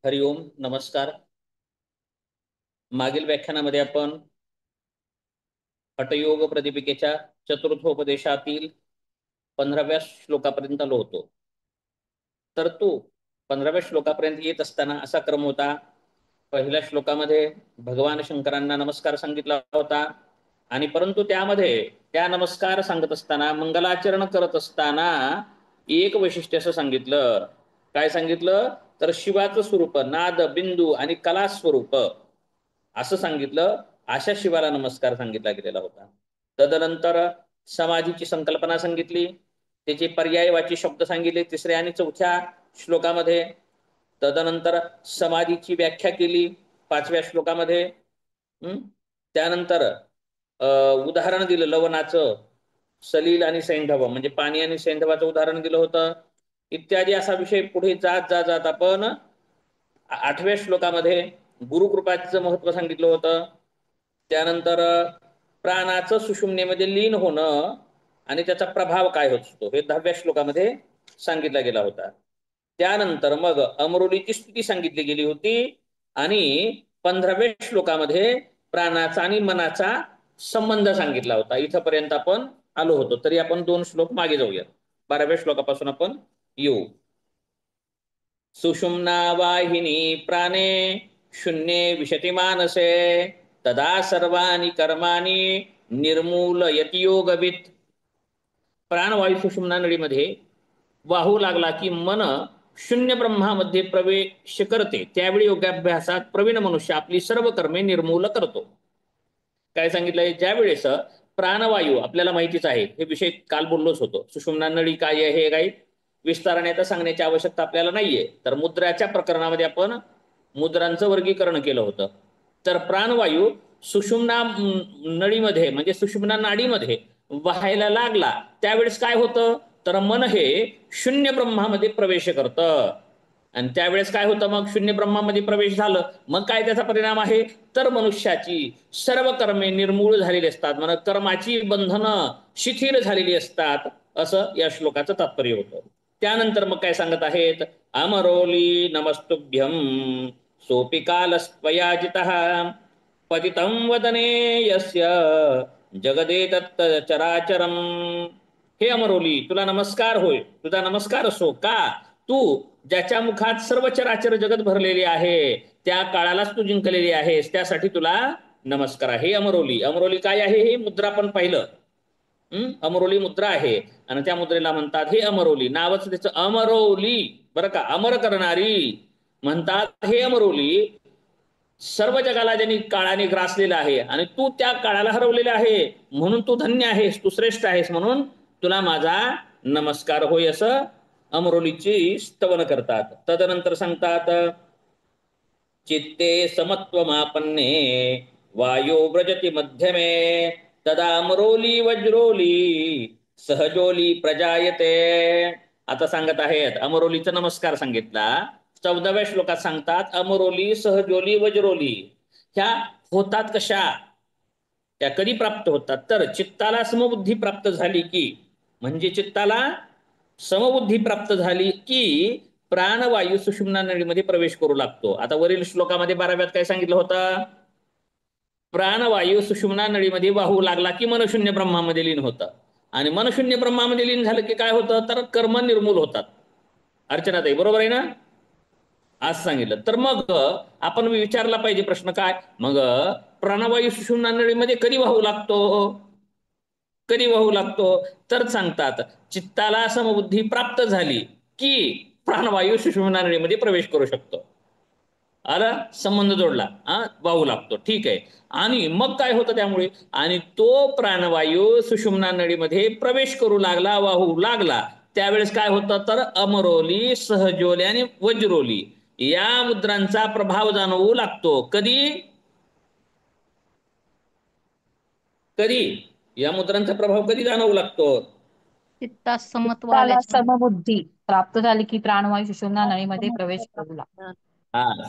हरिओम नमस्कार. मागील व्याख्यानामध्ये आपण हठयोग प्रदीपिकेच्या चतुर्थोपदेशातील 15व्या श्लोकापर्यंत आलो होतो. तर तो 15व्या श्लोकापर्यंत येत असताना असा क्रम होता. पहिल्या श्लोकामध्ये भगवान शंकरांना नमस्कार सांगितला होता आणि परंतु त्यामध्ये त्या नमस्कार सांगत असताना मंगलाचरण करत असताना एक वैशिष्ट्य असं सांगितलं. काय सांगितलं तर शिवाचं स्वरूप नाद बिंदू आणि कला स्वरूप असं सांगितलं. अशा शिवाला नमस्कार सांगितला गेलेला होता. तदनंतर समाधीची संकल्पना सांगितली, त्याचे पर्यायवाची शब्द सांगितले 3ऱ्या आणि 4थ्या श्लोकामध्ये. तदनंतर समाधीची व्याख्या केली 5व्या श्लोकामध्ये. त्यानंतर उदाहरण दिलं लवणाचं, सलील आणि सैंधव म्हणजे पाणी आणि सैंधवाचं उदाहरण दिलं होतं इत्यादी. असा विषय पुढे जात जात जात आपण 8व्या श्लोकामध्ये गुरुकृपाचं महत्व सांगितलं होतं. त्यानंतर प्राणाचं सुषुम्नेमध्ये लीन होणं आणि त्याचा प्रभाव काय होतो हे 10व्या श्लोकामध्ये सांगितला गेला होता. त्यानंतर मग अमरोलीची स्तुती सांगितली गेली होती आणि 15व्या श्लोकामध्ये प्राणाचा आणि मनाचा संबंध सांगितला होता. इथपर्यंत आपण आलो होतो. तरी आपण 2 श्लोक मागे जाऊया. 12व्या श्लोकापासून आपण येऊ. सुषुम्ना वाहिनी प्राणे शून्ये विशति मानसे तदा सर्वाणि कर्माणि निर्मूलयति योगवित्. प्राणवायू सुषुम्ना नळीमध्ये वाहू लागला की मन शून्य ब्रह्मामध्ये प्रवेश करते. त्यावेळी योगाभ्यासात प्रवीण मनुष्य आपली सर्व कर्मे निर्मूल करतो. काय सांगितलंय, ज्या वेळेस प्राणवायू आपल्याला माहितीच आहे, हे विषय काल बोललोच होतो. सुषुम्ना नळी काय आहे हे काही विस्ताराने आता सांगण्याची आवश्यकता आपल्याला नाहीये. तर मुद्राच्या प्रकरणामध्ये आपण मुद्रांचं वर्गीकरण केलं होतं. तर प्राणवायू सुषुम्ना नळीमध्ये म्हणजे सुषुम्ना नाडीमध्ये वाहायला लागला त्यावेळेस काय होतं तर मन हे शून्य ब्रह्मामध्ये प्रवेश करतं. आणि त्यावेळेस काय होतं, मग शून्य ब्रह्मामध्ये प्रवेश झालं, मग काय त्याचा परिणाम आहे तर मनुष्याची सर्व कर्मे निर्मूळ झालेली असतात, म्हणजे कर्माची बंधनं शिथिल झालेली असतात, असं या श्लोकाचं तात्पर्य होतं. त्यानंतर मग काय सांगत आहेत, अमरोली नमस्तुभ्यं सोपी कालस्त्वयाजितः पतितं वदने यस्य जगदेतत् चराचरम. हे अमरोली, तुला नमस्कार होय, तुझा नमस्कार असो. का तू ज्याच्या मुखात सर्व चराचर जगत भरलेले आहे त्या काळालाच तू जिंकलेली आहेस, त्यासाठी तुला नमस्कार आहे. अमरोली, अमरोली काय आहे हे मुद्रा पण पाहिलं. अमरोली मुद्रा आहे आणि त्या मुद्रेला म्हणतात हे अमरोली. नावच त्याचं अमरोली बरं का, अमर करणारी म्हणतात हे अमरोली. सर्व जगाला ज्यांनी काळाने ग्रासलेला आहे आणि तू त्या काळाला हरवलेला आहे, म्हणून तू धन्य आहेस, तू श्रेष्ठ आहेस, म्हणून तुला माझा नमस्कार होय, असं अमरोलीची स्तवन करतात. तदनंतर सांगतात चित्ते समत्वमापन्ने वायो व्रजति मध्यमे तदा अमरोली वज्रोली सहजोली प्रजायते. आता सांगत आहेत अमरोलीचा नमस्कार सांगितला. 14व्या श्लोकात सांगतात अमरोली सहजोली वज्रोली ह्या होतात कशा, त्या कधी प्राप्त होतात तर चित्ताला समबुद्धी प्राप्त झाली की, म्हणजे चित्ताला समबुद्धी प्राप्त झाली की प्राणवायू सुषुम्ना नळीमध्ये प्रवेश करू लागतो. आता वरील श्लोकामध्ये 12व्यात काय सांगितलं होतं, प्राणवायू सुषुम्ना नळीमध्ये वाहू लागला की मनशून्य ब्रह्मामध्ये लीन होतं आणि मनशून्य ब्रह्मामध्ये लीन झालं की काय होतं तर कर्म निर्मूल होतात. अर्चनाताई बरोबर आहे ना, आज सांगितलं. तर मग आपण विचारला पाहिजे प्रश्न काय, मग प्राणवायू सुषुम्ना नळीमध्ये कधी वाहू लागतो, कधी वाहू लागतो तर सांगतात चित्ताला समबुद्धी प्राप्त झाली की प्राणवायू सुषुम्ना नळीमध्ये प्रवेश करू शकतो. आला संबंध जोडला, वाहू लागतो, ठीक आहे. आणि मग काय होतं त्यामुळे, आणि तो प्राणवायू सुषुम्ना नळीमध्ये प्रवेश करू लागला, वाहू लागला, त्यावेळेस काय होतं तर अमरोली सहजोली आणि वज्रोली या मुद्रांचा प्रभाव जाणवू लागतो. कधी कधी या मुद्रांचा प्रभाव कधी जाणवू लागतो, चित्तास समत्व चित्ताला आल्याच्या समबुद्धी प्राप्त झाली की प्राणवायू सुषुम्ना नळीमध्ये प्रवेश करू लागतो.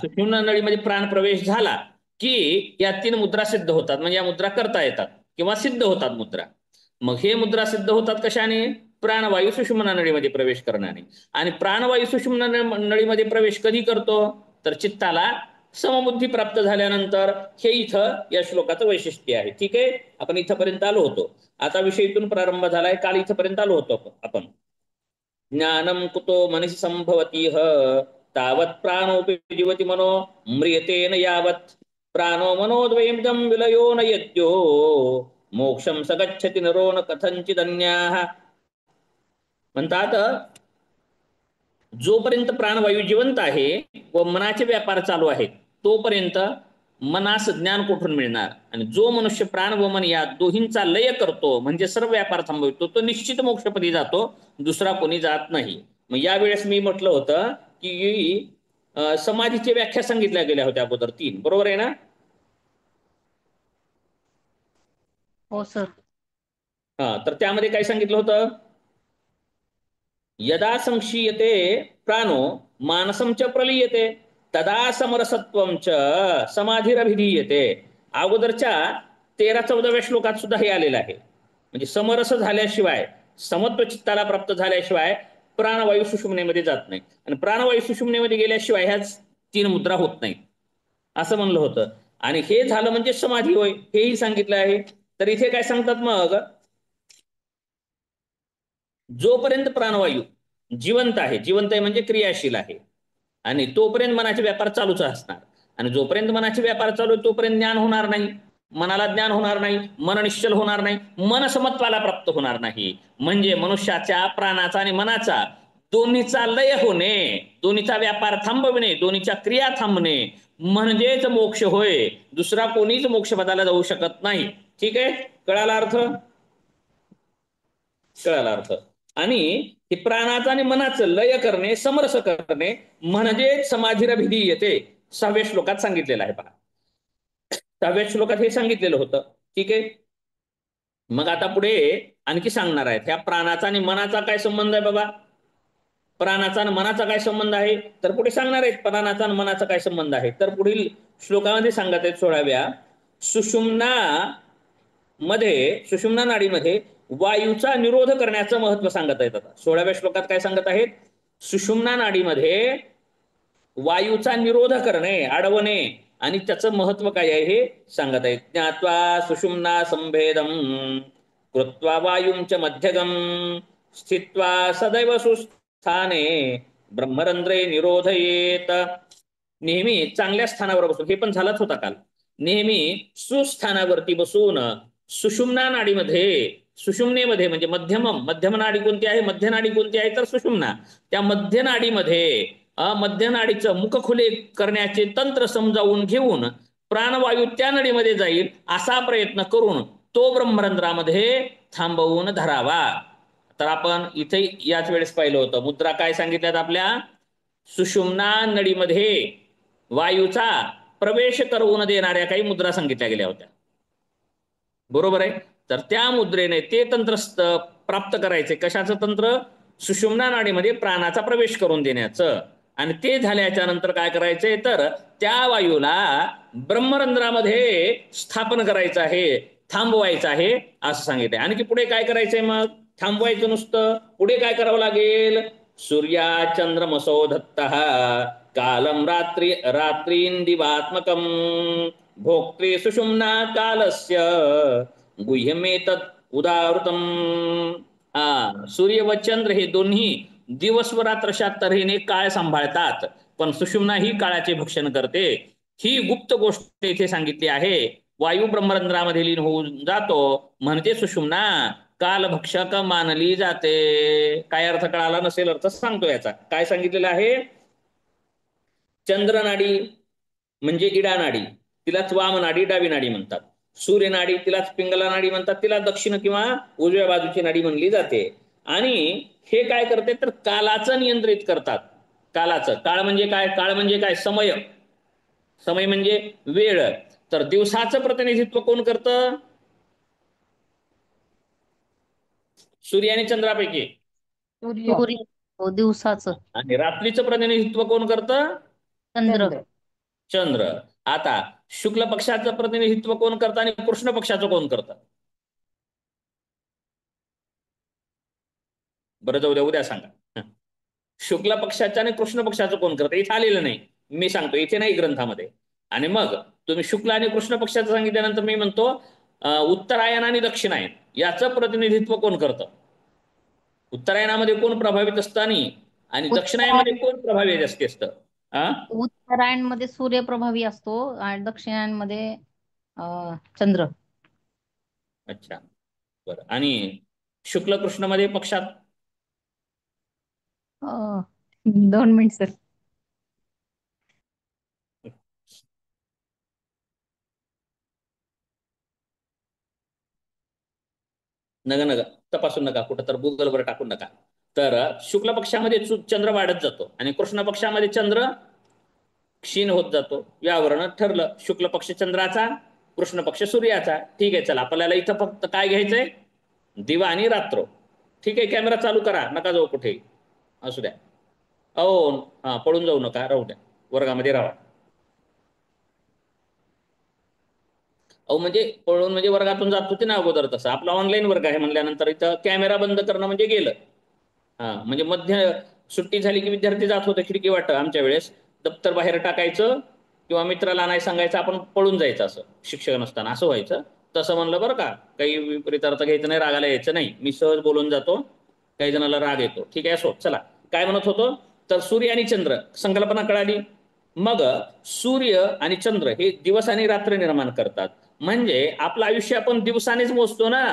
सुषुम्ना नळीमध्ये प्राण प्रवेश झाला की या 3 मुद्रा सिद्ध होतात, म्हणजे या मुद्रा करता येतात किंवा सिद्ध होतात मुद्रा. मग हे मुद्रा सिद्ध होतात कशाने, प्राणवायू सुषुम्ना नळीमध्ये प्रवेश करण्याने. आणि प्राणवायू सुषुम्ना नळीमध्ये प्रवेश कधी करतो तर चित्ताला समबुद्धी प्राप्त झाल्यानंतर हे इथं या श्लोकाचं वैशिष्ट्य आहे. ठीक आहे, आपण इथंपर्यंत आलो होतो. आता विषय इथून प्रारंभ झालाय. काल इथंपर्यंत आलो होतो आपण. ज्ञानम कुतो मनसि संभवतीह तावत् प्राणोपि जीवति मनो म्रियतेन यावत् प्राणो मनोद्वयं विलयो न यद्यो मोक्षम स गच्छति नरो न कथंचिदन्याः. म्हणतात जोपर्यंत प्राणवायू जिवंत आहे व मनाचे व्यापार चालू आहेत तोपर्यंत मनास ज्ञान कुठून मिळणार. आणि जो मनुष्य प्राण व मन या दोहींचा लय करतो म्हणजे सर्व व्यापार थांबवतो तो निश्चित मोक्षपदी जातो, दुसरा कोणी जात नाही. मग यावेळेस मी म्हटलं होतं की समाधीची व्याख्या सांगितल्या गेल्या होत्या अगोदर 3, बरोबर आहे ना? हो सर. तर त्यामध्ये काय सांगितलं होतं? यदा संक्षीयते प्राणो मानसं च प्रलीयते तदा समरसत्वं च समाधीरभिधीयते. अगोदरच्या 13-14व्या श्लोकात सुद्धा हे आलेलं आहे. म्हणजे समरस झाल्याशिवाय, समत्व चित्ताला प्राप्त झाल्याशिवाय प्राणवायू सुषुम्नेमध्ये जात नाही आणि प्राणवायू सुषुम्नेमध्ये गेल्याशिवाय ह्याच 3 मुद्रा होत नाहीत असं म्हणलं होतं. आणि हे झालं म्हणजे समाधी होय, हेही सांगितलं आहे. तर इथे काय सांगतात मग, जोपर्यंत प्राणवायू जिवंत आहे, जिवंत आहे म्हणजे क्रियाशील आहे, आणि तोपर्यंत मनाचे व्यापार चालूच असणार. आणि जोपर्यंत मनाचे व्यापार चालू आहे तोपर्यंत ज्ञान होणार नाही, मनाला ज्ञान होणार नाही, मन निश्चल होणार नाही, मन समत्वाला प्राप्त होणार नाही. म्हणजे मनुष्याच्या प्राणाचा आणि मनाचा दोन्हीचा लय होणे, दोन्हीचा व्यापार थांबविणे, दोन्हीच्या क्रिया थांबणे म्हणजेच मोक्ष होय. दुसरा कोणीच मोक्षपदाला जाऊ शकत नाही. ठीक आहे, कळाला अर्थ? कळाला अर्थ. आणि हे प्राणाचं आणि मनाचं लय करणे, समरस करणे म्हणजे समाधीरभिधी येते. 6व्या श्लोकात सांगितलेलं आहे पहा. 6व्या श्लोकात हे सांगितलेलं होतं. ठीक आहे, मग आता पुढे आणखी सांगणार आहेत. ह्या प्राणाचा आणि मनाचा काय संबंध आहे बाबा? प्राणाचा आणि मनाचा काय संबंध आहे तर पुढे सांगणार आहेत. प्राणाचा आणि मनाचा काय संबंध आहे तर पुढील श्लोकामध्ये सांगत आहेत 16व्या. सुषुम्ना नाडीमध्ये वायूचा निरोध करण्याचं महत्व सांगत आहेत. आता 16व्या श्लोकात काय सांगत आहेत? सुषुम्ना नाडीमध्ये वायूचा निरोध करणे, अडवणे, आणि त्याचं महत्व काय आहे हे सांगत आहेत. ज्ञात्वा सुषुम्ना संभेदम कृत्वा वायुंच मध्यगम स्थित्वा सदैव सुस्थाने ब्रह्मरंध्रे निरोधयेत. नेहमी चांगल्या स्थानावर बसून, हे पण झालंच होता काल, नेहमी सुस्थानावरती बसून सुषुम्ना नाडीमध्ये, सुषुम्नेमध्ये म्हणजे मध्यम नाडी कोणती आहे, मध्य नाडी कोणती आहे तर सुषुम्ना, त्या मध्य नाडीमध्ये मध्य नाडीचं मुख खुले करण्याचे तंत्र समजावून घेऊन प्राणवायू त्या नडीमध्ये जाईल असा प्रयत्न करून तो ब्रह्मरंध्रामध्ये थांबवून धरावा. तर आपण इथे याच वेळेस पाहिलं होतं, मुद्रा काय सांगितल्यात आपल्या? सुषुम्ना नडीमध्ये वायूचा प्रवेश करवून देणाऱ्या काही मुद्रा सांगितल्या गेल्या होत्या, बरोबर आहे? तर त्या मुद्रेने ते तंत्र प्राप्त करायचे. कशाचं तंत्र? सुषुम्ना नाडीमध्ये प्राणाचा प्रवेश करून देण्याचं. आणि ते झाल्याच्या नंतर काय करायचंय तर त्या वायूला ब्रह्मरंध्रामध्ये स्थापन करायचं आहे, थांबवायचं आहे असं सांगितलंय. आणखी पुढे काय करायचंय मग? थांबवायचं नुसतं, पुढे काय करावं लागेल? सूर्या चंद्रमसो दत्तः कालम रात्रींदिवात्मकम भोक्त्री सुषुम्ना कालस्य गुह्यमेतत् उदावृतम. सूर्य व चंद्र हे दोन्ही दिवस व रात्रशा तऱ्हेने काळ सांभाळतात, पण सुषुम्ना ही काळाचे भक्षण करते. ही गुप्त गोष्ट इथे सांगितली आहे. वायू ब्रह्मरंध्रामध्ये लीन होऊन जातो म्हणजे सुषुम्ना कालभक्षक मानली जाते. काय अर्थ कळाला नसेल, अर्थ सांगतो याचा. काय सांगितलेलं आहे? चंद्रनाडी म्हणजे इडा नाडी, तिलाच वाम नाडी, डावी नाडी म्हणतात. सूर्य नाडी तिलाच पिंगला नाडी म्हणतात, तिला दक्षिण किंवा उजव्या बाजूची नाडी म्हणली जाते. आणि हे काय करते तर कालाचं नियंत्रित करतात. कालाचं, काळ म्हणजे काय? काळ म्हणजे काय? समय. समय म्हणजे वेळ. तर दिवसाचं प्रतिनिधित्व कोण करतं? सूर्य आणि चंद्रापैकी सूर्य. हो, दिवसाचं. आणि रात्रीचं प्रतिनिधित्व कोण करतं? चंद्र. चंद्र. आता शुक्ल पक्षाचं प्रतिनिधित्व कोण करतं आणि कृष्ण पक्षाचं कोण करतं? बरं, जाऊ द्या, उद्या सांगा. शुक्ल पक्षाचं आणि कृष्ण पक्षाचं कोण करतं? इथं आलेलं नाही, मी सांगतो इथे नाही ग्रंथामध्ये. आणि मग तुम्ही शुक्ल आणि कृष्ण पक्षाचं सांगितल्यानंतर मी म्हणतो उत्तरायण आणि दक्षिणायन याचं प्रतिनिधित्व कोण करतं? उत्तरायणामध्ये कोण प्रभावित असतं आणि दक्षिणायनमध्ये उत्तरायण कोण प्रभावी जास्ती असतं? हा, उत्तरायणमध्ये सूर्य प्रभावी असतो आणि दक्षिणायनमध्ये चंद्र. अच्छा, बरं. आणि शुक्ल कृष्ण मध्ये पक्षात? अ, 2 मिनिट सर. नका नका तपासून नका, कुठं तर गुगलवर टाकून नका. तर शुक्ल पक्षामध्ये चंद्र वाढत जातो आणि कृष्ण पक्षामध्ये चंद्र क्षीण होत जातो. यावरून ठरलं शुक्ल पक्ष चंद्राचा, कृष्ण पक्ष सूर्याचा. ठीक आहे, चला आपल्याला इथं फक्त काय घ्यायचंय? दिवा आणि रात्र. ठीक आहे, कॅमेरा चालू करा, नका जाऊ कुठे, असू द्या. हो, हा, पळून जाऊ नका, राहू द्या, वर्गामध्ये राहा. अहो म्हणजे पळून म्हणजे वर्गातून जात होते ना अगोदर, तसं आपला ऑनलाईन वर्ग आहे म्हणल्यानंतर इथं कॅमेरा बंद करणं म्हणजे गेलं. हा, म्हणजे मध्य सुट्टी झाली की विद्यार्थी जात होते खिडकी वाट. आमच्या वेळेस दप्तर बाहेर टाकायचं किंवा मित्राला नाही सांगायचं, आपण पळून जायचं, असं शिक्षक नसताना असं व्हायचं. तसं म्हणलं बरं का, काही विपरीत अर्थ घ्यायचं नाही, रागाला यायचं नाही. मी सहज बोलून जातो, काही जणाला राग येतो. ठीक आहे, असो. चला, काय म्हणत होतो? तर सूर्य आणि चंद्र संकल्पना कळाली. मग सूर्य आणि चंद्र हे दिवस आणि रात्र निर्माण करतात. म्हणजे आपलं आयुष्य आपण दिवसानेच मोजतो ना.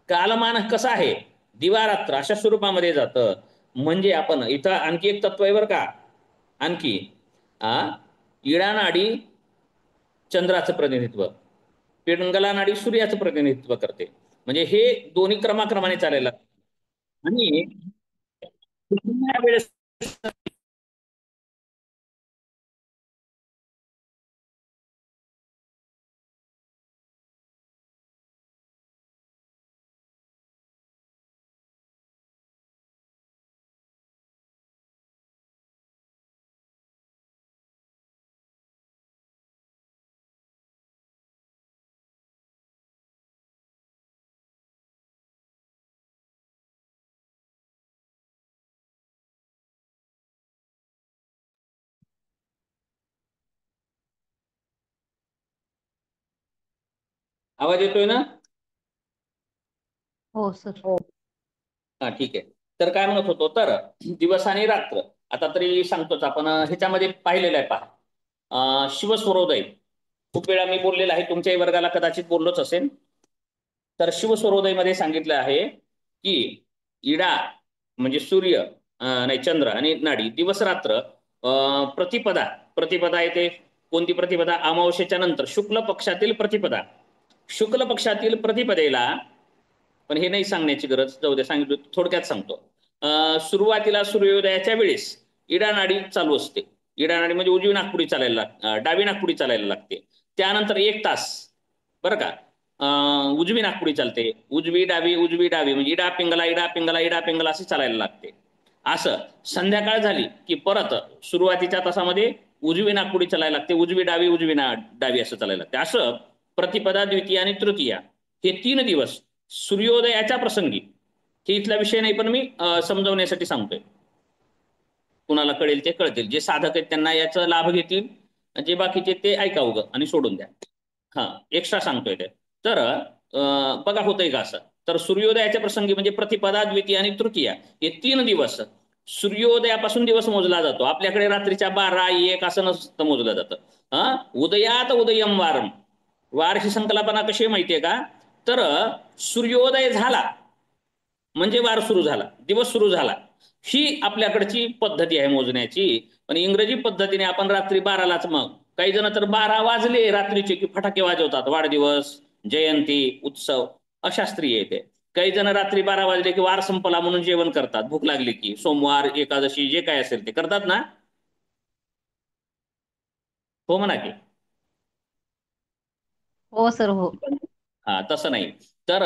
कालमान कसं आहे? दिवा रात्र अशा स्वरूपामध्ये जातं. म्हणजे आपण इथं आणखी एक तत्व आहे बरं का. आणखी इळा नाडी चंद्राचं प्रतिनिधित्व, पिंगला नाडी सूर्याचं प्रतिनिधित्व करते. म्हणजे हे दोन्ही क्रमाक्रमाने चालायला. आणि वेळेस आवाज येतोय ना? हो सर. हा, ठीक आहे. तर काय म्हणत होतो, तर दिवस आणि रात्र आता तरी सांगतोच आपण. ह्याच्यामध्ये पाहिलेलं आहे पहा, शिवस्वरोदय. खूप वेळा मी बोललेला आहे, तुमच्याही वर्गाला कदाचित बोललोच असेल. तर शिवस्वरोदयमध्ये सांगितलं आहे की इडा म्हणजे सूर्य, नाही चंद्र आणि नाडी, दिवस रात्र, प्रतिपदा. प्रतिपदा येते कोणती प्रतिपदा? अमावस्येच्या नंतर शुक्ल पक्षातील प्रतिपदा. शुक्ल पक्षातील प्रतिपदेला, पण हे नाही सांगण्याची गरज, जाऊ द्या, सांगितलं थोडक्यात सांगतो. सुरुवातीला सूर्योदयाच्या वेळेस इडा नाडी चालू असते. इडा नाडी म्हणजे उजवी नागपुडी चालायला डावी नागपुडी चालायला लागते. त्यानंतर 1 तास बरं का उजवी नागपुडी चालते. उजवी डावी म्हणजे इडा पिंगला असे चालायला लागते. असं संध्याकाळ झाली की परत सुरुवातीच्या तासामध्ये उजवी नागपुडी चालायला लागते. उजवी डावी असं चालायला लागते. असं प्रतिपदा, द्वितीया आणि तृतीया हे 3 दिवस सूर्योदयाच्या प्रसंगी. हे इथला विषय नाही, पण मी समजवण्यासाठी सांगतोय. कुणाला कळेल ते कळतील, जे साधक आहेत त्यांना याचा लाभ घेतील, जे बाकीचे ते ऐका उगं आणि सोडून द्या. हा, एक्स्ट्रा सांगतोय ते. तर बघा होतंय का असं. तर सूर्योदयाच्या प्रसंगी म्हणजे प्रतिपदा, द्वितीया आणि तृतीया हे 3 दिवस सूर्योदयापासून दिवस मोजला जातो. आपल्याकडे रात्रीच्या 12-1 असं नसतं मोजलं जातं. उदयात उदयम वारम. वार ही संकल्पना कशी माहितीये का? तर सूर्योदय झाला म्हणजे वार सुरू झाला, दिवस सुरू झाला, ही आपल्याकडची पद्धती आहे मोजण्याची. पण इंग्रजी पद्धतीने आपण रात्री 12लाच, मग काही जण तर 12 वाजले रात्रीचे की फटाके वाजवतात, वाढदिवस, जयंती, उत्सव, अशास्त्रीय येते. काही जण रात्री 12 वाजले की वार संपला म्हणून जेवण करतात, भूक लागली की, सोमवार, एकादशी, जे काय असेल ते करतात ना. हो म्हणा की. हो सर. हो. हा, तसं नाही. तर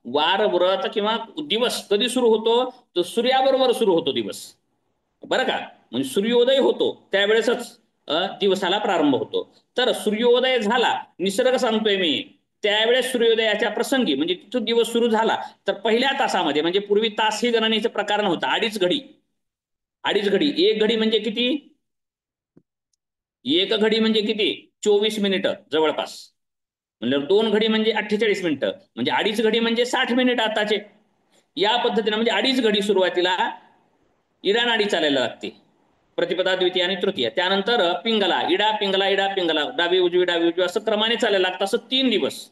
वार, व्रत किंवा दिवस कधी सुरू होतो? तर सूर्याबरोबर सुरू होतो दिवस, बरं का. म्हणजे सूर्योदय होतो त्यावेळेसच दिवसाला प्रारंभ होतो. तर सूर्योदय झाला, निसर्ग सांगतोय मी, त्यावेळेस सूर्योदयाच्या प्रसंगी म्हणजे तिथून दिवस सुरू झाला. तर पहिल्या तासामध्ये, म्हणजे पूर्वी तास हे गणनेचं प्रकार नव्हतं, 2.5 घडी. 2.5 घडी, 1 घडी म्हणजे किती? एक घडी म्हणजे किती? 24 मिनिटं जवळपास. म्हणजे 2 घडी म्हणजे 48 मिनिटं, म्हणजे 2.5 घडी म्हणजे 60 मिनिट आताचे. या पद्धतीने म्हणजे 2.5 घडी सुरुवातीला इडा नाडी चालायला लागते, प्रतिपदा, द्वितीय आणि तृतीय. त्यानंतर पिंगला, इडा पिंगला, इडा पिंगला, डावी उजवी असं क्रमाने चालायला लागतं, असं 3 दिवस.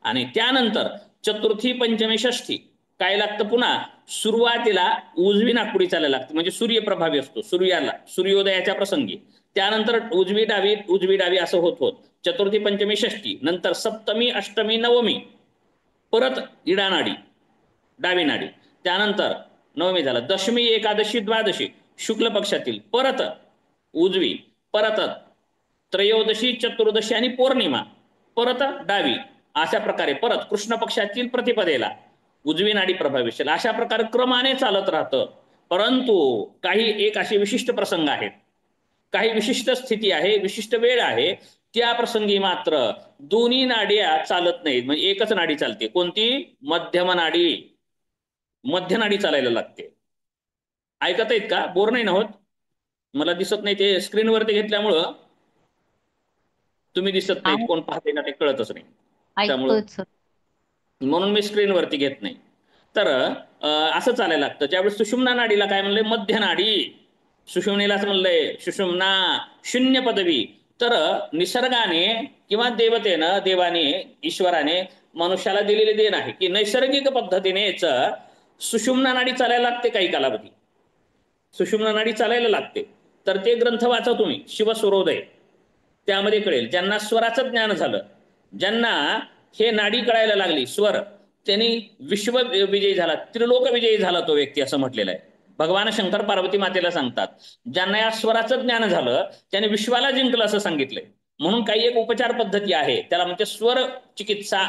आणि त्यानंतर चतुर्थी, पंचमी, षष्ठी काय लागतं? पुन्हा सुरुवातीला उजवी नाकपुडी चालायला लागते, म्हणजे सूर्यप्रभावी असतो सूर्याला, सूर्योदयाच्या प्रसंगी. त्यानंतर उजवी डावी असं होत होत चतुर्थी, पंचमी, षष्ठी. नंतर सप्तमी, अष्टमी, नवमी परत इडा नाडी, डावी नाडी. त्यानंतर नवमी झालं, दशमी, एकादशी, द्वादशी शुक्ल पक्षातील परत उजवी, परत त्रयोदशी, चतुर्दशी आणि पौर्णिमा परत डावी. अशा प्रकारे परत कृष्ण पक्षातील प्रतिपदेला उजवी नाडी प्रभावी असेल. अशा प्रकारे क्रमाने चालत राहतं. परंतु काही एक असे विशिष्ट प्रसंग आहेत, काही विशिष्ट स्थिती आहे, विशिष्ट वेळ आहे, त्या प्रसंगी मात्र दोन्ही नाड्या चालत नाहीत. म्हणजे एकच नाडी चालते. कोणती? मध्यम नाडी, मध्य नाडी चालायला लागते. ऐकत आहेत का? बोर नाही ना होत? मला दिसत नाही, ते स्क्रीनवरती घेतल्यामुळं तुम्ही दिसत नाहीत, कोण पाहते ना ते कळतच नाही, त्यामुळं ऐकतोय सर. म्हणून मी स्क्रीनवरती घेत नाही. तर असं चालायला लागतं. ज्यावेळेस सुषुम्ना नाडीला काय म्हणलंय? मध्य नाडी. सुषुम्नेलाच म्हणलंय सुषुम्ना, शून्य पदवी. तर निसर्गाने किंवा देवतेनं, देवाने, ईश्वराने मनुष्याला दिलेले देण आहे की नैसर्गिक पद्धतीनेच सुषुम्ना नाडी चालायला लागते. काही कालावधी सुषुम्ना नाडी चालायला लागते. तर ते ग्रंथ वाचा तुम्ही, शिवस्वरोदय, त्यामध्ये कळेल. ज्यांना स्वराचं ज्ञान झालं, ज्यांना हे नाडी कळायला लागली स्वर, त्यांनी विश्व विजयी झाला, त्रिलोक विजयी झाला तो व्यक्ती, असं म्हटलेलं आहे. भगवान शंकर पार्वती मातेला सांगतात, ज्यांना या स्वराचं ज्ञान झालं त्याने विश्वाला जिंकलं, असं सांगितलंय. म्हणून काही एक उपचार पद्धती आहे, त्याला म्हणजे स्वर चिकित्सा.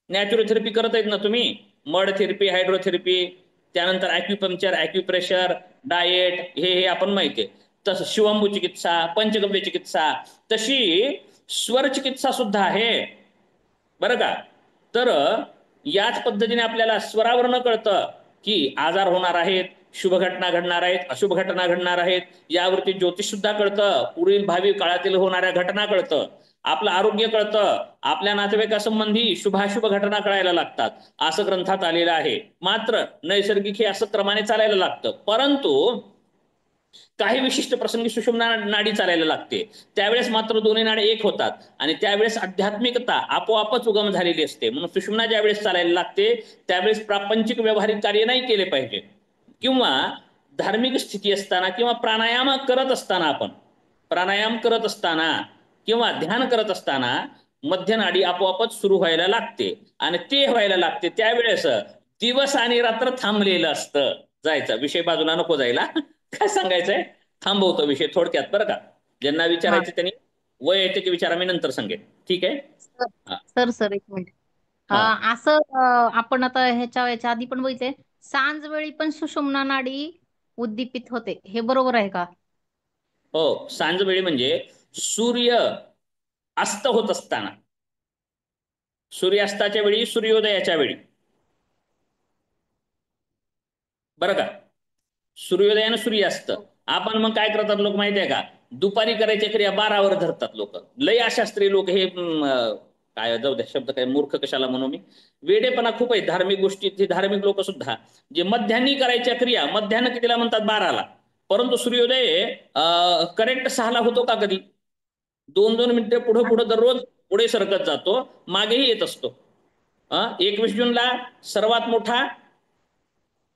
नॅचरोथेरपी करत आहेत ना तुम्ही? मड थेरपी, हायड्रोथेरपी, त्यानंतर ॲक्युपंक्चर, ॲक्युप्रेशर, डाएट, हे आपण माहिती आहे. तसं शिवंभू चिकित्सा, पंचगव्य चिकित्सा, तशी स्वर चिकित्सा सुद्धा आहे, बरं का? तर याच पद्धतीने आपल्याला स्वरावरनं कळतं की आजार होणार आहेत, शुभ घटना घडणार आहेत, अशुभ घटना घडणार आहेत. यावरती ज्योतिष सुद्धा कळतं, पुढील भावी काळातील होणाऱ्या घटना कळतं, आपलं आरोग्य कळतं, आपल्या नातेवाईकासंबंधी शुभाशुभ घटना कळायला लागतात, असं ग्रंथात आलेलं आहे. मात्र नैसर्गिक हे असं क्रमाने चालायला लागतं. परंतु काही विशिष्ट प्रसंगी सुषुम्ना नाडी चालायला लागते, त्यावेळेस मात्र दोन्ही नाडी एक होतात आणि त्यावेळेस आध्यात्मिकता आपोआपच उगम झालेली असते. म्हणून सुषुम्ना ज्यावेळेस चालायला लागते त्यावेळेस प्रापंचिक व्यवहारिक कार्य नाही केले पाहिजे, किंवा धार्मिक स्थिती असताना किंवा प्राणायाम करत असताना, आपण प्राणायाम करत असताना किंवा ध्यान करत असताना मध्य नाडी आपोआपच सुरू व्हायला लागते. आणि ते व्हायला लागते त्यावेळेस दिवस आणि रात्र थांबलेलं असतं. जायचा विषय बाजूला नको जायला, काय सांगायचंय थांबवतो विषय थोडक्यात, बरं का? ज्यांना हा विचारायचे त्यांनी वैयक्तिक विचारा, मी नंतर सांगेन, ठीक आहे? सर. हा सर एक मिनिट. हा असं आपण आता ह्याच्या आधी पण बघितलंय, सांज वेळी पण सुषुम्ना नाडी उद्दीपित होते, हे बरोबर आहे का? हो, सांजवेळी म्हणजे सूर्य अस्त होत असताना, सूर्यास्ताच्या वेळी, सूर्योदयाच्या वेळी, बरं का? सूर्योदयानं सूर्यास्त. आपण मग काय करतात लोक माहिती आहे का? दुपारी करायच्या क्रिया 12वर धरतात लोक. लय अशास्त्रीय लोक हे, काय जाऊ द्या शब्द, काय मूर्ख कशाला म्हणू मी, वेडेपणा खूप आहे धार्मिक गोष्टीत. धार्मिक लोक सुद्धा जे मध्यान्ही करायच्या क्रिया, मध्यान्ह कितीला म्हणतात? 12ला. परंतु सूर्योदय करेक्ट 6ला होतो का कधी? 2-2 मिनिटं पुढं पुढं दररोज पुढे सरकत जातो, मागेही येत असतो. 21 जूनला सर्वात मोठा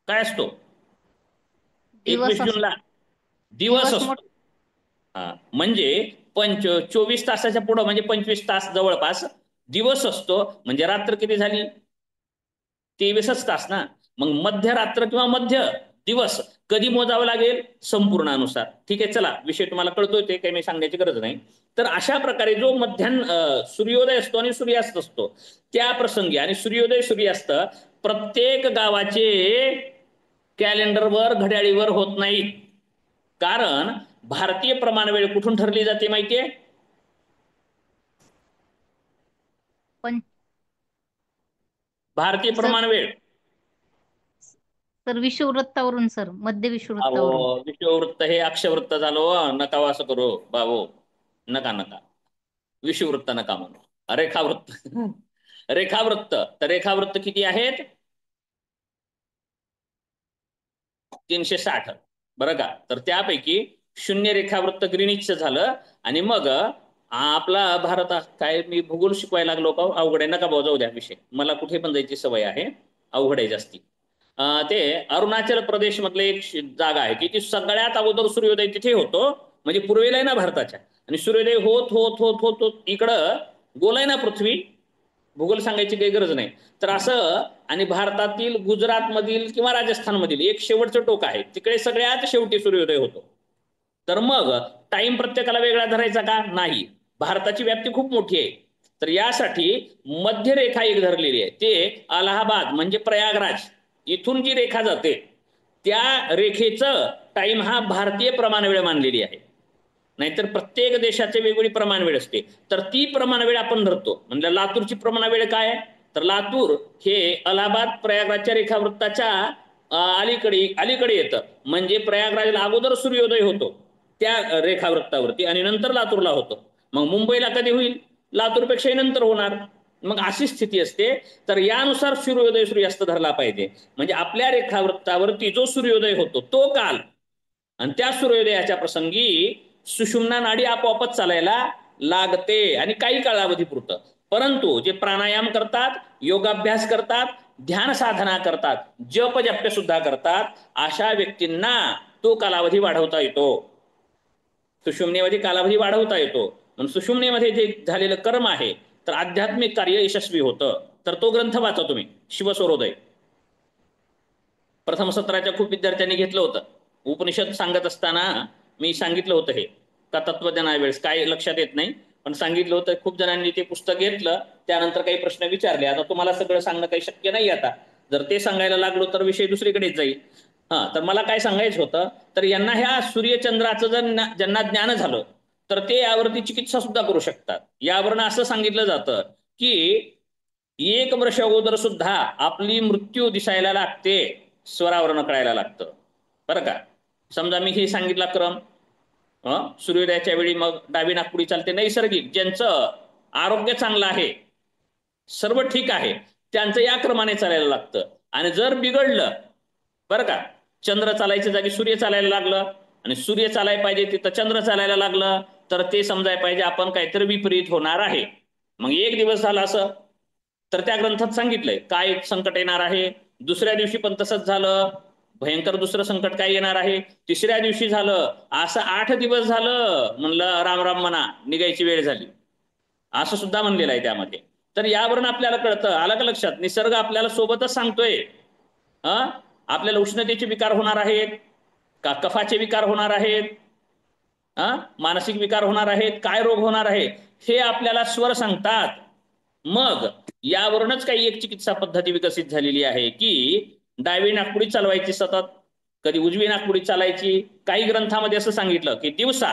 काय असतो? दिवस 21 असतो. जूनला दिवस दिवस असतो. म्हणजे 24 तासाच्या पुढं, म्हणजे 25 तास जवळपास दिवस असतो. म्हणजे रात्र किती झाली? 23च तास ना. मग मध्यरात्र किंवा मध्य दिवस कधी मोजावं लागेल? संपूर्णानुसार. ठीक आहे, चला विषय तुम्हाला कळतोय, ते काही मी सांगण्याची गरज नाही. तर अशा प्रकारे जो सूर्योदय असतो आणि सूर्यास्त असतो त्या प्रसंगी, आणि सूर्योदय सूर्यास्त प्रत्येक गावाचे कॅलेंडरवर, घड्याळीवर होत नाही. कारण भारतीय प्रमाण वेळ कुठून ठरली जाते माहितीये? पण भारतीय सर प्रमाण वेळ सर विषुववृत्तावरून, सर मध्य अहो, विषुववृत्तावरून. विषुववृत्त हे अक्षवृत्त झालं, नका असं करू बाबू. नका नका, विषुववृत्त नका म्हणू, रेखावृत्त. रेखावृत्त, तर रेखावृत्त किती आहेत? 360, बरं का. तर त्यापैकी शून्य रेखावृत्त ग्रीनिचचं झालं, आणि मग आपला भारत काय, मी भूगोल शिकवायला लागलो का अवघड आहे, नका भाऊ जाऊ द्या विषय, मला कुठे पण जायची सवय आहे, अवघड आहे जास्ती. ते अरुणाचल प्रदेश मधले एक जागा आहे की ती सगळ्यात अगोदर सूर्योदय तिथे होतो, म्हणजे पूर्वेला आहे ना भारताच्या, आणि सूर्योदय होत होत होत होत होत इकडं गोल आहे ना पृथ्वी, भूगोल सांगायची काही गरज नाही. तर असं, आणि भारतातील गुजरातमधील किंवा राजस्थानमधील एक शेवटचं टोक आहे, तिकडे सगळ्यात शेवटी सूर्योदय होतो. तर मग टाइम प्रत्येकाला वेगळा धरायचा का? नाही, भारताची व्याप्ती खूप मोठी आहे. तर यासाठी मध्यरेखा एक धरलेली आहे, ते अलाहाबाद म्हणजे प्रयागराज इथून जी रेखा जाते त्या रेखेचं टाइम हा भारतीय प्रमाणवेळ मानलेली आहे. नाहीतर प्रत्येक देशाचे वेगवेगळी प्रमाणवेळ असते, तर ती प्रमाणवेळ आपण धरतो. म्हणजे लातूरची प्रमाणवेळ काय? तर लातूर हे अलाहाबाद प्रयागराजच्या रेखावृत्ताच्या अलीकडे अलीकडे येतं, म्हणजे प्रयागराजला अगोदर सूर्योदय होतो त्या रेखावृत्तावरती, आणि नंतर लातूरला होतो. मग मुंबईला कधी होईल? लातूरपेक्षाही नंतर होणार. मग अशी स्थिती असते. तर यानुसार सूर्योदय सूर्यास्त धरला पाहिजे. म्हणजे आपल्या रेखावृत्तावरती जो सूर्योदय होतो तो काल, आणि त्या सूर्योदयाच्या प्रसंगी सुषुम्ना नाडी आपोआपच चालायला लागते, आणि काही कालावधीपुरतं. परंतु जे प्राणायाम करतात, योगाभ्यास करतात, ध्यान साधना करतात, जप जप्य सुद्धा करतात, अशा व्यक्तींना तो कालावधी वाढवता येतो, सुषुम्नेमध्ये कालावधी वाढवता येतो. म्हणून सुषुम्नेमध्ये जे झालेलं कर्म आहे तर आध्यात्मिक कार्य यशस्वी होतं. तर तो ग्रंथ वाचा तुम्ही, शिवस्वरोदय. प्रथम सत्राच्या खूप विद्यार्थ्यांनी घेतलं होतं. उपनिषद सांगत असताना मी सांगितलं होतं हे, का तत्वज्ञानावेळेस काय लक्षात येत नाही, पण सांगितलं होतं. खूप जणांनी ते पुस्तक घेतलं, त्यानंतर काही प्रश्न विचारले. आता तुम्हाला सगळं सांगणं काही शक्य नाही. आता जर ते सांगायला लागलो तर विषय दुसरीकडेच जाईल. तर मला काय सांगायचं होतं, तर यांना ह्या सूर्यचंद्राचं जर ज्यांना ज्ञान झालं तर ते यावरती चिकित्सा सुद्धा करू शकतात. यावरनं असं सांगितलं जातं की 1 वर्ष अगोदर सुद्धा आपली मृत्यू दिसायला लागते, स्वरावरनं कळायला लागतं, बरं का. समजा मी हे सांगितला क्रम, सूर्योदयाच्या वेळी मग डावी नाकपुडी चालते, नैसर्गिक ज्यांचं आरोग्य चांगलं आहे, सर्व ठीक आहे, त्यांचं या क्रमाने चालायला लागतं. आणि जर बिघडलं, बरं का, चंद्र चालायच्या जागी सूर्य चालायला लागलं, आणि सूर्य चालायला पाहिजे तिथं चंद्र चालायला लागलं, तर ते समजायला पाहिजे आपण काहीतरी विपरीत होणार आहे. मग एक दिवस झाला असं, तर त्या ग्रंथात सांगितलंय काय संकट येणार आहे. दुसऱ्या दिवशी पण तसंच झालं, भयंकर दुसरं संकट काय येणार आहे. तिसऱ्या दिवशी झालं असं, 8 दिवस झालं, म्हणलं राम राम म्हणा, निघायची वेळ झाली, असं सुद्धा म्हणलेलं आहे त्यामध्ये. तर यावरून आपल्याला कळतं, आलं का लक्षात, निसर्ग आपल्याला सोबतच सांगतोय. आपल्याला उष्णतेचे विकार होणार आहेत का, कफाचे विकार होणार आहेत, मानसिक विकार होणार आहेत, काय रोग होणार आहे, हे आपल्याला स्वर सांगतात. मग यावरूनच काही एक चिकित्सा पद्धती विकसित झालेली आहे की डावी नाकपुडी चालवायची सतत, कधी उजवी नाकपुडी चालायची. काही ग्रंथामध्ये असं सांगितलं की दिवसा,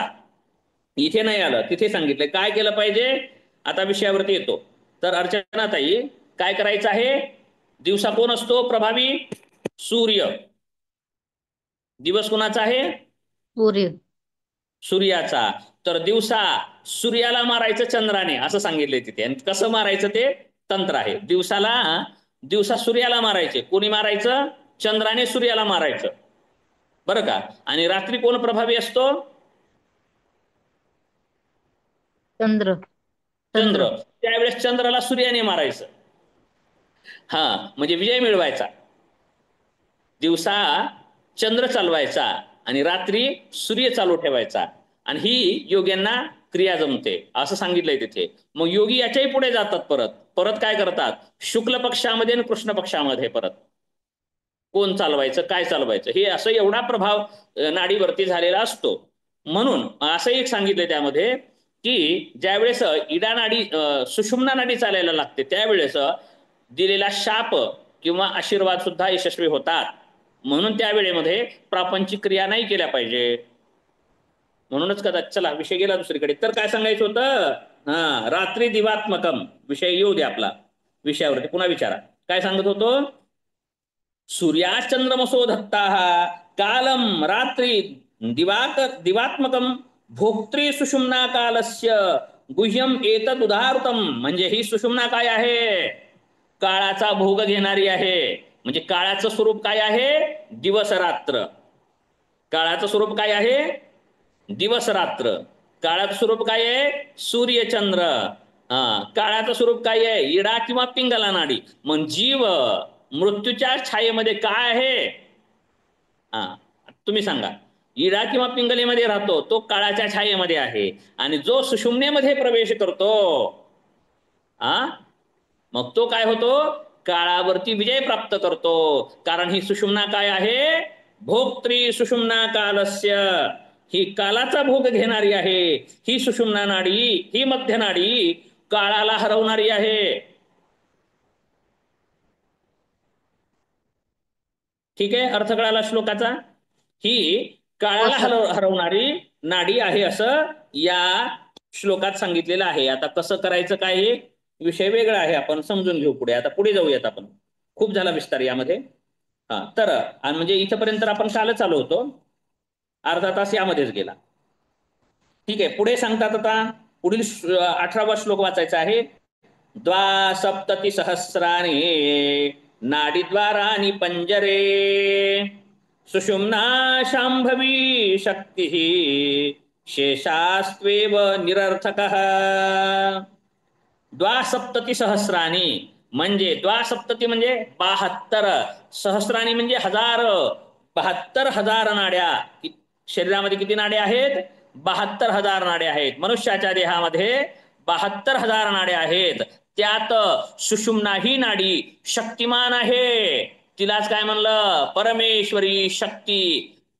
इथे नाही आलं तिथे सांगितलं काय केलं पाहिजे. आता विषयावरती येतो. तर अर्चनाताई, काय करायचं आहे, दिवसा कोण असतो प्रभावी? सूर्य. दिवस कोणाचा आहे? सूर्य. सूर्याचा. तर दिवसा सूर्याला मारायचं चंद्राने, असं सांगितलंय तिथे. आणि कसं मारायचं ते तंत्र आहे. दिवसा सूर्याला मारायचे. कोणी मारायचं? चंद्राने सूर्याला मारायचं, बरं का. आणि रात्री कोण प्रभावी असतो? चंद्र. चंद्र. त्यावेळेस चंद्राला सूर्याने मारायचं, म्हणजे विजय मिळवायचा. दिवसा चंद्र चालवायचा आणि रात्री सूर्य चालू ठेवायचा, आणि ही योग्यांना क्रिया जमते, असं सांगितलंय तिथे. मग योगी याच्याही पुढे जातात, परत काय करतात, शुक्ल पक्षामध्ये आणि कृष्ण पक्षामध्ये परत कोण चालवायचं, काय चालवायचं, हे असं एवढा प्रभाव नाडीवरती झालेला असतो. म्हणून असं एक सांगितलंय त्यामध्ये की ज्यावेळेस इडा नाडी, सुषुम्ना नाडी चालायला लागते, त्यावेळेस दिलेला शाप किंवा आशीर्वाद सुद्धा यशस्वी होतात. म्हणून त्या वेळेमध्ये प्रापंचिक क्रिया नाही केल्या पाहिजे. म्हणूनच कदाचित, चला विषय गेला दुसरीकडे. तर काय सांगायचं होतं, रात्री दिवात्मकम, विषय येऊ दे आपला, विषयावरती पुन्हा विचारा. काय सांगत होतो? सूर्याचंद्रमसो धत्ता कालम रात्री दिवात्मकम भोक्त्री सुषुम्ना कालस्य गुह्यम एतद उदाहृतम, म्हणजे ही सुषुम्ना काय आहे? काळाचा भोग घेणारी आहे. म्हणजे काळाचं स्वरूप काय आहे? दिवस रात्र. काळाचं स्वरूप काय आहे? दिवस रात्र. काळाचं स्वरूप काय आहे? सूर्य चंद्र. काळाचं स्वरूप काय आहे? इडा किंवा पिंगला नाडी. मग जीव मृत्यूच्या छायेमध्ये काय आहे? तुम्ही सांगा. इडा किंवा पिंगलेमध्ये राहतो तो काळाच्या छायेमध्ये आहे, आणि जो सुषुम्नेमध्ये प्रवेश करतो मग तो काय होतो? काळावरती विजय प्राप्त करतो. कारण ही सुषुम्ना काय आहे? भोक्त्री सुषुम्ना कालस्य, ही कालाचा भोग घेणारी आहे. ही सुषुम्ना नाडी, ही मध्य नाडी काळाला हरवणारी आहे. ठीक आहे, अर्थ कळाला श्लोकाचा? ही हो काळाला सर. हरवणारी नाडी आहे असं या श्लोकात सांगितलेलं आहे. आता कसं करायचं काय हे विषय वेगळा आहे, आपण समजून घेऊ पुढे. आता पुढे जाऊयात आपण, खूप झाला विस्तार यामध्ये. तर म्हणजे इथपर्यंत आपण कालच आलो होतो, अर्धा तास यामध्येच गेला. ठीक आहे, पुढे सांगतात आता. पुढील 18वा श्लोक वाचायचा आहे. द्वासप्तती सहस्राणि नाडीद्वाराणि पंजरे सुषुम्ना शांभवी शक्ती शेषास्त्वेव निरर्थकः. द्वासप्तती सहस्राणी म्हणजे द्वासप्तती म्हणजे 72, सहस्राणी म्हणजे हजार, 72,000 नाड्या. शरीरामध्ये किती नाड्या आहेत? 72,000 नाड्या आहेत. मनुष्याच्या देहामध्ये 72,000 नाड्या आहेत. त्यात सुषुम्ना ही नाडी शक्तिमान आहे. तिलाच काय म्हणलं? परमेश्वरी शक्ती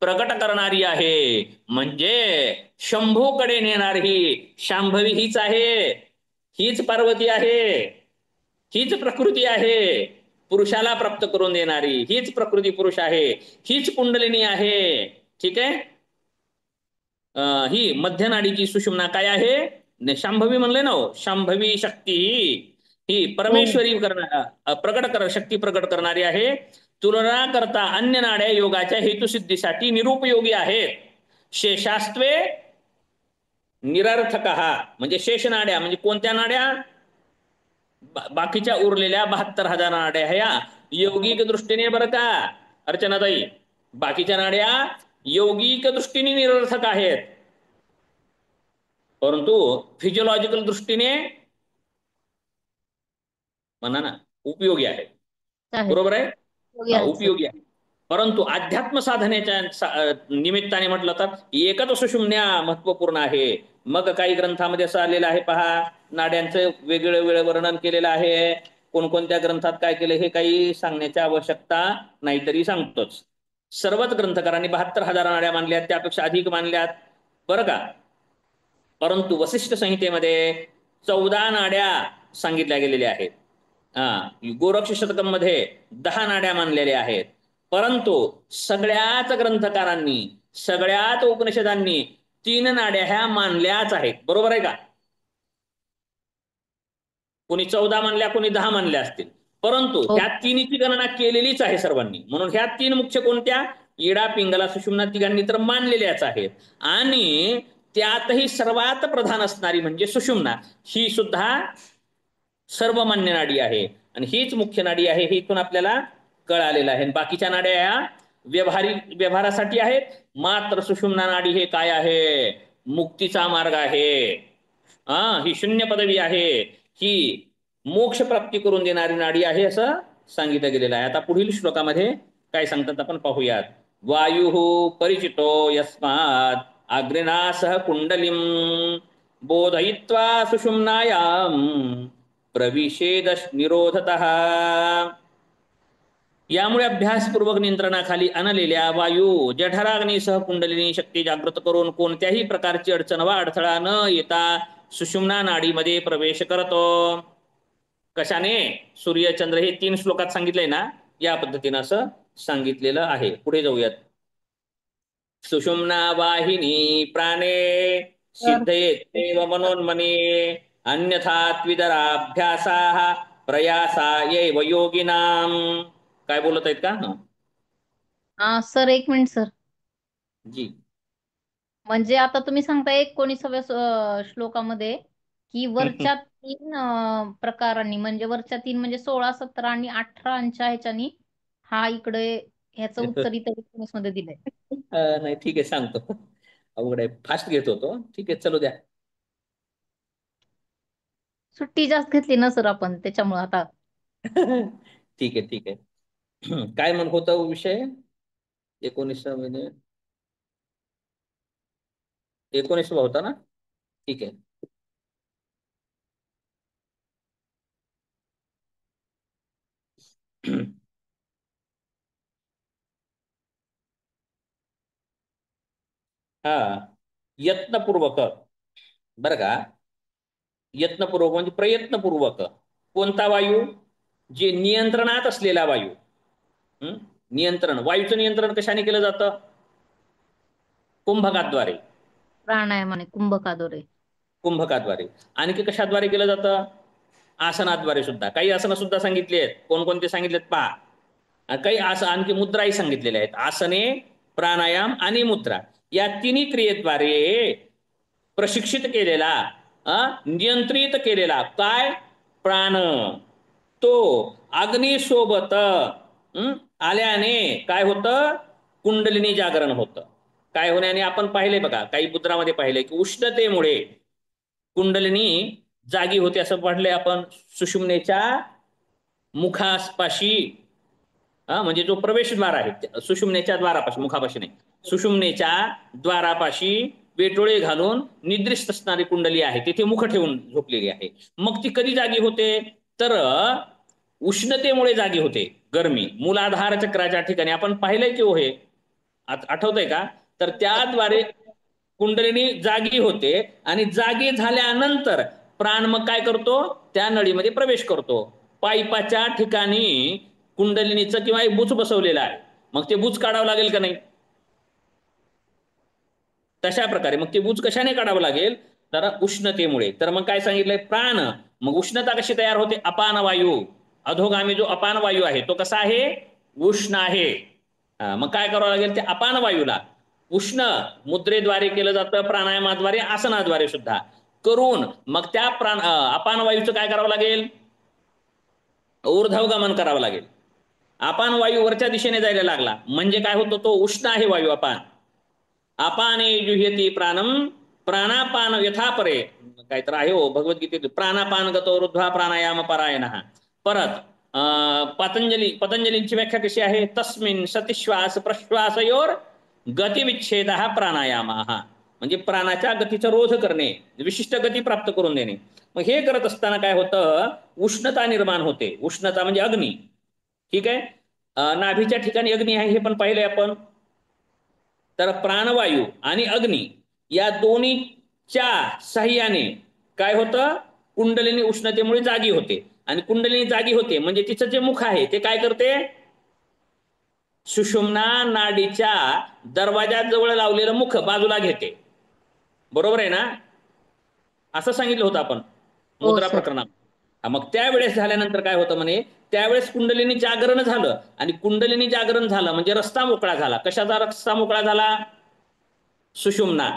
प्रकट करणारी आहे. म्हणजे शंभूकडे नेणारी शांभवी हीच आहे. हीच पार्वती आहे. हीच प्रकृती आहे. पुरुषाला प्राप्त करून देणारी हीच प्रकृती पुरुष आहे. हीच कुंडलिनी आहे. ठीक आहे. ही मध्य नाडीची सुषुम्ना काय आहे? शांभवी म्हणले ना, शांभवी शक्ती ही परमेश्वरी शक्ती प्रकट करणारी आहे. तुलना करता अन्य नाड्या योगाच्या हेतुसिद्धीसाठी निरुपयोगी आहेत. शेषास्त्वे निरर्थक, म्हणजे शेष नाड्या म्हणजे कोणत्या नाड्या? बाकीच्या उरलेल्या 72,000 नाड्या ह्या यौगिक दृष्टीने, बरं का अर्चनाताई, बाकीच्या नाड्या यौगिक दृष्टीने निरर्थक आहेत, परंतु फिजिओलॉजिकल दृष्टीने म्हणा ना उपयोगी आहे. बरोबर आहे? उपयोगी आहे. परंतु अध्यात्म साधनेच्या निमित्ताने म्हटलं तर एकच सुषुम्ना महत्वपूर्ण आहे. मग काही ग्रंथामध्ये असं आलेलं आहे पहा, नाड्यांचं वेगळं वर्णन केलेलं आहे. कोणकोणत्या ग्रंथात काय केलं हे काही सांगण्याची आवश्यकता नाही, तरी सांगतोच. सर्वच ग्रंथकारांनी 72,000 नाड्या मानल्यात, त्यापेक्षा अधिक मानल्यात, बरं का. परंतु वसिष्ठ संहितेमध्ये 14 नाड्या सांगितल्या गेलेल्या आहेत. गोरक्ष शतकम मध्ये 10 नाड्या मानलेल्या आहेत. परंतु सगळ्याच ग्रंथकारांनी, सगळ्याच उपनिषदांनी 3 नाड्या ह्या मानल्याच आहेत. बरोबर आहे का? कोणी 14 मानल्या, कोणी 10 मानल्या असतील, परंतु ह्या तिन्हीची गणना केलेलीच आहे सर्वांनी. म्हणून ह्या 3 मुख्य कोणत्या? इडा पिंगला सुषुम्ना तिघांनी तर मानलेल्याच आहेत. आणि त्यातही सर्वात प्रधान असणारी म्हणजे सुषुम्ना, ही सुद्धा सर्वमान्य नाडी आहे आणि हीच मुख्य नाडी आहे. हे इथून आपल्याला कळालेलं आहे. बाकीच्या नाड्या या व्यवहारासाठी आहेत. मात्र सुषुम्ना नाडी हे काय आहे? मुक्तीचा मार्ग आहे. ही शून्य पदवी आहे. ही मोक्ष प्राप्ती करून देणारी नाडी आहे असं सांगितलं गेलेलं आहे. आता पुढील श्लोकामध्ये काय सांगतात आपण पाहूयात. वायु परिचितो यस्मात् अग्निना सह कुंडलिम बोधयित्वा सुषुम्नायाम प्रविशेद निरोधतः. यामुळे अभ्यासपूर्वक नियंत्रणाखाली आणलेल्या वायू जठराग्नीसह कुंडलिनी शक्ती जागृत करून कोणत्याही प्रकारची अडचण वा अडथळा न येता सुषुम्ना नाडीमध्ये प्रवेश करतो. कशाने? सूर्यचंद्र हे 3 श्लोकात सांगितलंय ना, या पद्धतीने असं सांगितलेलं आहे. पुढे जाऊयात. सुषुम्ना वाहिनी प्राणे सिद्धयेत्तेव मनोन्मने अन्यथा त्विदराभ्यासाः प्रयासा येव योगिनाम. काय बोलत आहेत का? सर एक मिनिट सर. जी. म्हणजे आता तुम्ही सांगताय 19व्या श्लोकामध्ये की वरच्या तीन प्रकारांनी, म्हणजे वरच्या तीन म्हणजे 16, 17 आणि 18च्या ह्याच्यानी हा इकडे ह्याचं उत्तर इतर 19 मध्ये दिलंय. नाही ठीक आहे सांगतो. अवघड आहे, फास्ट घेत होतो. ठीक आहे चलू द्या. सुट्टी जास्त घेतली ना सर आपण, त्याच्यामुळे आता. ठीक आहे ठीक आहे. काय म्हणत होता विषय 19मध्ये? 19वा होता ना? ठीक आहे. हा, यत्नपूर्वक बरं का. यत्नपूर्वक म्हणजे प्रयत्नपूर्वक. कोणता वायू? जे नियंत्रणात असलेला वायू. नियंत्रण, वायूचं नियंत्रण कशाने केलं जातं? कुंभकाद्वारे. प्राणायामाने, कुंभकाद्वारे. कुंभकाद्वारे. आणखी कशाद्वारे केलं जातं? आसनाद्वारे सुद्धा. काही आसनं सुद्धा सांगितली आहेत. कोणकोणते सांगितलेत पहा. काही आणखी मुद्राही सांगितलेल्या आहेत. आसने, प्राणायाम आणि मुद्रा या तिन्ही क्रियेद्वारे प्रशिक्षित केलेला, नियंत्रित केलेला काय? प्राण. तो अग्नीसोबत आल्याने काय होतं? कुंडलिनी जागरण होतं. काय होण्याने आपण पाहिले बघा, काही मुद्रामध्ये पाहिले की उष्णतेमुळे कुंडलिनी जागी होते असं पडलंय आपण. सुषुम्नेच्या मुखापाशी, म्हणजे जो प्रवेशद्वार आहे सुषुम्नेच्या द्वारापाशी, मुखापाशी नाही, सुषुम्नेच्या द्वारापाशी वेटोळे घालून निद्रिस्त असणारी कुंडली आहे, तिथे मुख ठेवून झोपलेली आहे. मग ती कधी जागी होते? तर उष्णतेमुळे जागी होते. गरमी, मूलाधार चक्राच्या ठिकाणी आपण पाहिलंय की हो, हे आठवतंय का? तर त्याद्वारे कुंडलिनी जागी होते आणि जागी झाल्यानंतर प्राण मग काय करतो? त्या नळीमध्ये प्रवेश करतो. पाईपाच्या ठिकाणी कुंडलिनीचं किंवा एक बुच बसवलेला आहे, मग ते बुच काढावं लागेल का नाही? तशा प्रकारे मग ते बुच कशाने काढावं लागेल? तर उष्णतेमुळे. तर मग काय सांगितलंय? प्राण. मग उष्णता कशी तयार होते? अपान वायू. अधोगामी जो अपान वायू आहे तो कसा आहे? उष्ण आहे. मग काय करावं लागेल? त्या अपान वायूला उष्ण मुद्रेद्वारे केलं जातं, प्राणायामाद्वारे, आसनाद्वारे सुद्धा करून मग त्या अपान वायूचं काय करावं लागेल? ऊर्ध्वगमन करावं लागेल. अपान वायू वरच्या दिशेने जायला लागला म्हणजे काय होतं? तो उष्ण आहे वायू अपान. अपाने जुह्यति प्राणम प्राणापान यथापरे. काहीतर आहे हो भगवद्गीतेत, प्राणापान गतो ऊर्ध्वा प्राणायाम परायणः. परत पतंजलींची व्याख्या कशी आहे? तस्मिन् सतिश्वास प्रश्वासयोर गतिविच्छेदः प्राणायामः. म्हणजे प्राणाच्या गतीचा रोध करणे, विशिष्ट गती प्राप्त करून देणे. मग हे करत असताना काय होतं? उष्णता निर्माण होते. उष्णता म्हणजे अग्नी. ठीक आहे. नाभीच्या ठिकाणी अग्नी आहे हे पण पाहिलंय आपण. तर प्राणवायू आणि अग्नी या दोन्हीच्या साह्याने काय होतं? कुंडलिनी उष्णतेमुळे जागी होते. आणि कुंडलिनी जागी होते म्हणजे तिचं जे मुख आहे ते काय करते? सुषुम्ना नाडीच्या दरवाजाजवळ लावलेलं मुख बाजूला घेते. बरोबर आहे ना? असं सांगितलं होतं आपण हो मुद्रा सर. प्रकरणात. मग त्यावेळेस झाल्यानंतर काय होतं म्हणे? त्यावेळेस कुंडलिनी जागरण झालं. आणि कुंडलिनी जागरण झालं म्हणजे रस्ता मोकळा झाला. कशाचा रस्ता मोकळा झाला? सुषुम्ना.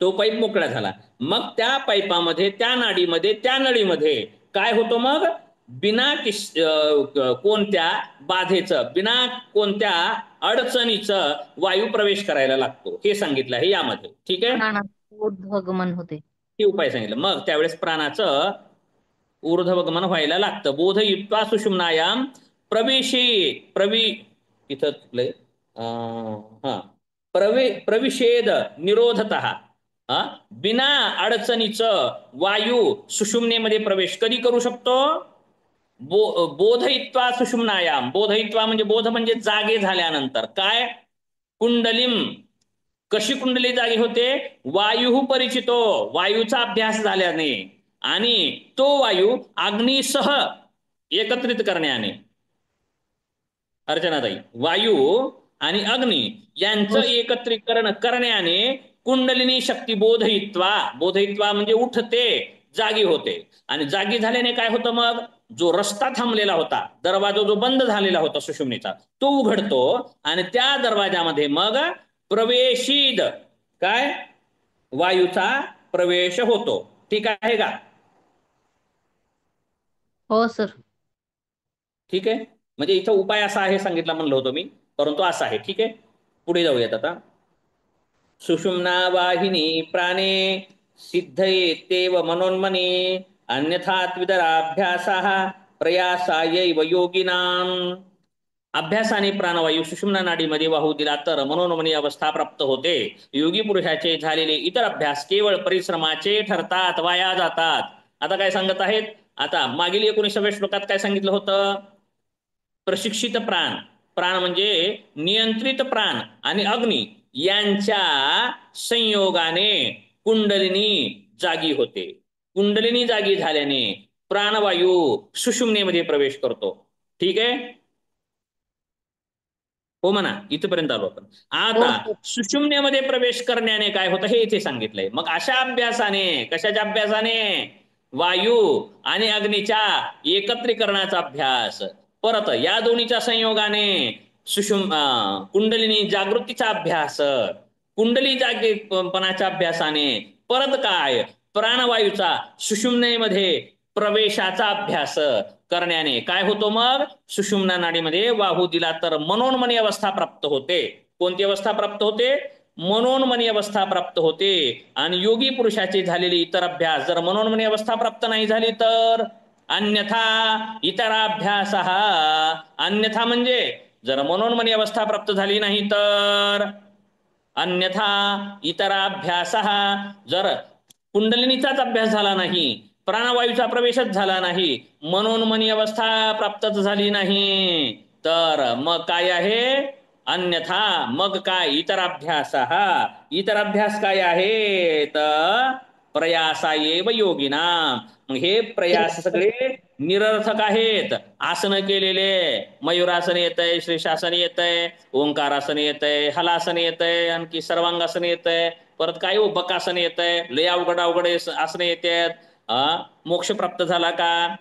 तो पाईप मोकळा झाला. मग त्या पाईपामध्ये, त्या नाडीमध्ये, त्या नळीमध्ये काय होतं? मग बिना कोणत्या बाधेचं, बिना कोणत्या अडचणीचं वायू प्रवेश करायला लागतो, हे सांगितलं आहे यामध्ये. ठीक आहे. प्राणाचं ऊर्ध्वगमन होते. हे उपाय सांगितलं. मग त्यावेळेस प्राणाचं ऊर्ध्वगमन व्हायला लागतं. बोधयित्वा सुषुम्नायाम इथं हा प्रविषेद निरोधतः, बिना अडचणीचं वायू सुषुम्नेमध्ये प्रवेश कधी करू शकतो? बोधयित्वा सुषुम्नायाम. बोधयित्वा म्हणजे बोध म्हणजे जागे झाल्यानंतर. काय? कुंडलीम. कशी कुंडली जागी होते? वायू परिचितो, वायूचा अभ्यास झाल्याने आणि तो वायू अग्नीसह एकत्रित करण्याने. अर्चनाताई, वायू आणि अग्नी यांचं हो एकत्रीकरण करण्याने कुंडलिनी शक्ती बोधयित्वा म्हणजे उठते, जागी होते. आणि जागी झाल्याने काय होतं? मग जो रस्ता थांबलेला होता, दरवाजा जो बंद झालेला होता सुषुम्नेचा, तो उघडतो आणि त्या दरवाजामध्ये मग प्रवेशीद काय वायूचा प्रवेश होतो. ठीक आहे का? हो सर. ठीक आहे. म्हणजे इथं उपाय असा आहे सांगितला म्हणलं होतं मी, परंतु असा आहे. ठीक आहे, पुढे जाऊयात आता. सुषुम्ना वाहिनी प्राणे सिद्धयेत्येव मनोन्मनी अन्यथा त्विदराभ्यासाः प्रयासायैव योगिनाम. अभ्यासाने प्राणवायू सुषुम्ना नाडीमध्ये वाहू दिला तर मनोन्मनी अवस्था प्राप्त होते. योगी पुरुषाचे झालेले इतर अभ्यास केवळ परिश्रमाचे ठरतात, वाया जातात. आता काय सांगत आहेत? आता मागील 19व्या श्लोकात काय सांगितलं होतं? प्रशिक्षित प्राण, प्राण म्हणजे नियंत्रित प्राण आणि अग्नी यांच्या संयोगाने कुंडलिनी जागी होते. कुंडलिनी जागी झाल्याने प्राणवायू सुषुम्नेमध्ये प्रवेश करतो. ठीक आहे, हो म्हणा. इथपर्यंत आलो आपण. हो आता सर. सुषुम्नेमध्ये प्रवेश करण्याने काय होतं हे इथे सांगितलंय. मग अशा अभ्यासाने, कशाच्या अभ्यासाने? वायू आणि अग्नीच्या एकत्रीकरणाचा अभ्यास. परत या दोन्हीच्या संयोगाने कुंडलिनी जागृतीचा अभ्यास, कुंडली जागेपणाच्या अभ्यासाने परत काय प्राणवायूचा सुषुम्नेमध्ये प्रवेशाचा अभ्यास करण्याने काय होतो? मग सुषुम्ना नाडीमध्ये वाहू दिला तर मनोन्मनी अवस्था प्राप्त होते. कोणती अवस्था प्राप्त होते? मनोन्मनी अवस्था प्राप्त होते. आणि योगी पुरुषाचे झालेले इतर अभ्यास जर मनोन्मनी अवस्था प्राप्त नाही झाली तर अन्यथा इतराभ्यास. अन्यथा म्हणजे जर मनोन्मनी अवस्था प्राप्त झाली नाही तर अन्यथा इतराभ्यास. जर कुंडलिनीचाच अभ्यास झाला नाही, प्राणवायूचा प्रवेशच झाला नाही, मनोन्मनी अवस्था प्राप्तच झाली नाही तर मग काय आहे? अन्यथा मग काय? इतराभ्यास. इतराभ्यास काय आहे? तर प्रयासायैव योगिना. मग हे प्रयास सगळे निरर्थक आहेत. आसन केलेले, मयुरासन येतंय, शीर्षासन येतंय, ओंकारासन येतंय, हलासन येतंय, आणखी सर्वांगासन येतंय, परत काय बकासन येतंय, लय अवघड अवघड आसन येतात. मोक्ष प्राप्त झाला का?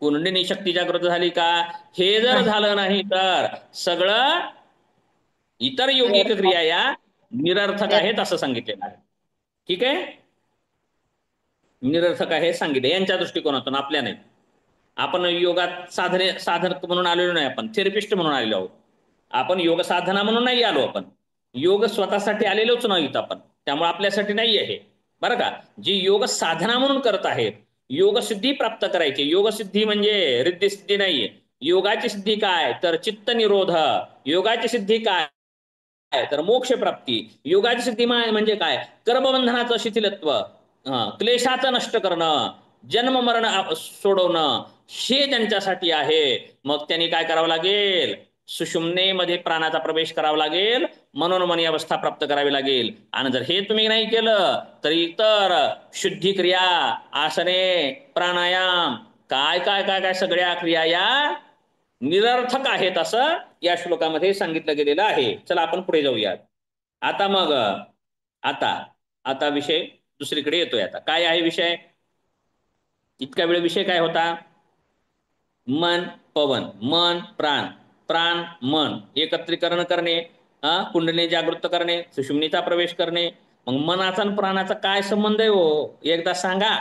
कुंडलिनी शक्ती जागृत झाली का? हे जर नाही. झालं नाही तर सगळं इतर योगिक क्रिया या निरर्थक आहेत असं सांगितलेलं आहे. ठीक आहे, निरर्थक आहे सांगितले यांच्या दृष्टिकोनातून, आपल्या नाही. आपण योगात साधक म्हणून आलेलो नाही, आपण थेरपिस्ट म्हणून आलेलो आहोत. आपण योग साधना म्हणून नाही आलो. आपण योग स्वतःसाठी आलेलोच नाहीत आपण, त्यामुळे आपल्यासाठी नाही आहे बरं का. जी योग साधना म्हणून करत आहेत, योगसिद्धी प्राप्त करायची. योगसिद्धी म्हणजे रिद्धी सिद्धी नाहीये. योगाची सिद्धी काय? तर चित्त निरोध. योगाची सिद्धी काय? तर मोक्ष प्राप्ती. योगाची सिद्धी म्हणजे काय? कर्मबंधनाचं शिथिलत्व, क्लेशाचं नष्ट करणं, जन्म मरण सोडवणं, हे त्यांच्यासाठी आहे. मग त्यांनी काय करावं लागेल? सुषुम्नेमध्ये प्राणाचा प्रवेश करावा लागेल, मनोन्मनी अवस्था प्राप्त करावी लागेल. आणि जर हे तुम्ही नाही केलं तर इतर शुद्धी क्रिया, आसने, प्राणायाम, काय काय काय काय सगळ्या क्रिया या निरर्थक आहेत असं या श्लोकामध्ये सांगितलं गेलेलं आहे. चला आपण पुढे जाऊयात. आता मग आता आता विषय दुसरीकडे येतोय. आता काय आहे विषय? इतका वेळ विषय काय होता? मन पवन, मन प्राण, प्राण मन एकत्रीकरण करणे, कुंडलिनी जागृत करणे, सुषुम्नीचा प्रवेश करणे. मग मनाचा आणि प्राणाचा काय संबंध आहे हो? एकदा सांगा.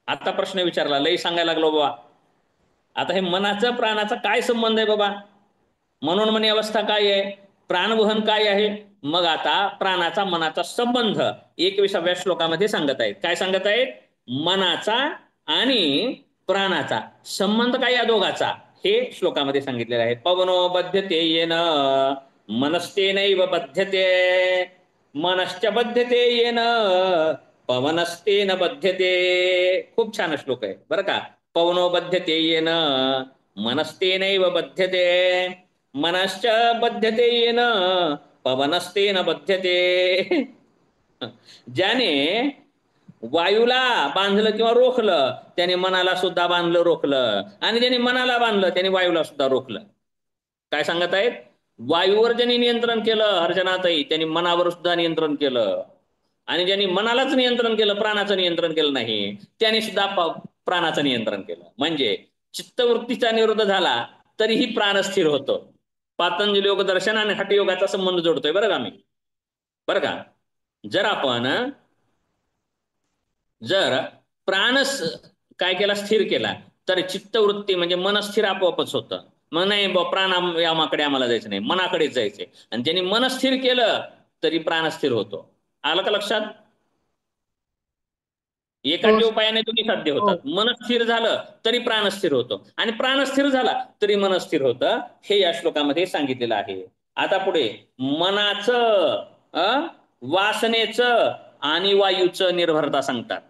आता प्रश्न विचारला, लई सांगायला लागलो बाबा. आता हे मनाचं प्राणाचा काय संबंध आहे बाबा? मनोन्मनी अवस्था काय आहे? प्राणवहन काय आहे? मग आता प्राणाचा मनाचा संबंध 21व्या श्लोकामध्ये सांगत आहेत. काय सांगत आहेत? मनाचा आणि प्राणाचा संबंध काय या दोघाचा हे श्लोकामध्ये सांगितलेलं आहे. पवनो बध्यते येन मनस्तेनैव बध्यते, मनश्च बध्यते येन पवनस्तेन बध्यते. खूप छान श्लोक आहे बरं का. पवनो बध्यते येन मनस्तेनैव बध्यते, मनश्च बध्यते येन पवनस्तेन बध्यते. ज्याने वायूला बांधलं किंवा रोखलं त्याने मनाला सुद्धा बांधलं, रोखलं. आणि ज्याने मनाला बांधलं त्याने वायूला सुद्धा रोखलं. काय सांगत आहेत? वायूवर ज्यांनी नियंत्रण केलं अर्चनाताई, त्यांनी मनावर सुद्धा नियंत्रण केलं. आणि ज्यांनी मनालाच नियंत्रण केलं, प्राणाचं नियंत्रण केलं नाही, त्याने सुद्धा प्राणाचं नियंत्रण केलं. म्हणजे चित्तवृत्तीचा निरोध झाला तरीही प्राण स्थिर होतो. पातंजली योग दर्शन आणि हठयोगाचा संबंध जोडतोय बरं का मी. बरं का. जर आपण जर प्राणस काय केला, स्थिर केला, तर चित्तवृत्ती म्हणजे मन स्थिर आपोआपच होतं. मग नाही प्राणायामाकडे आम्हाला जायचं नाही, मनाकडेच जायचंय. आणि ज्यांनी मन स्थिर केलं तरी प्राण स्थिर होतो. आलं का लक्षात? हो एकाच उपायाने दोन्ही साध्य हो होतात. मन स्थिर झालं तरी प्राण स्थिर होतो, आणि प्राण स्थिर झाला तरी मन स्थिर होतं. हे या श्लोकामध्ये सांगितलेलं आहे. आता पुढे मनाचं वासनेचं आणि वायूचं निर्भरता सांगतात.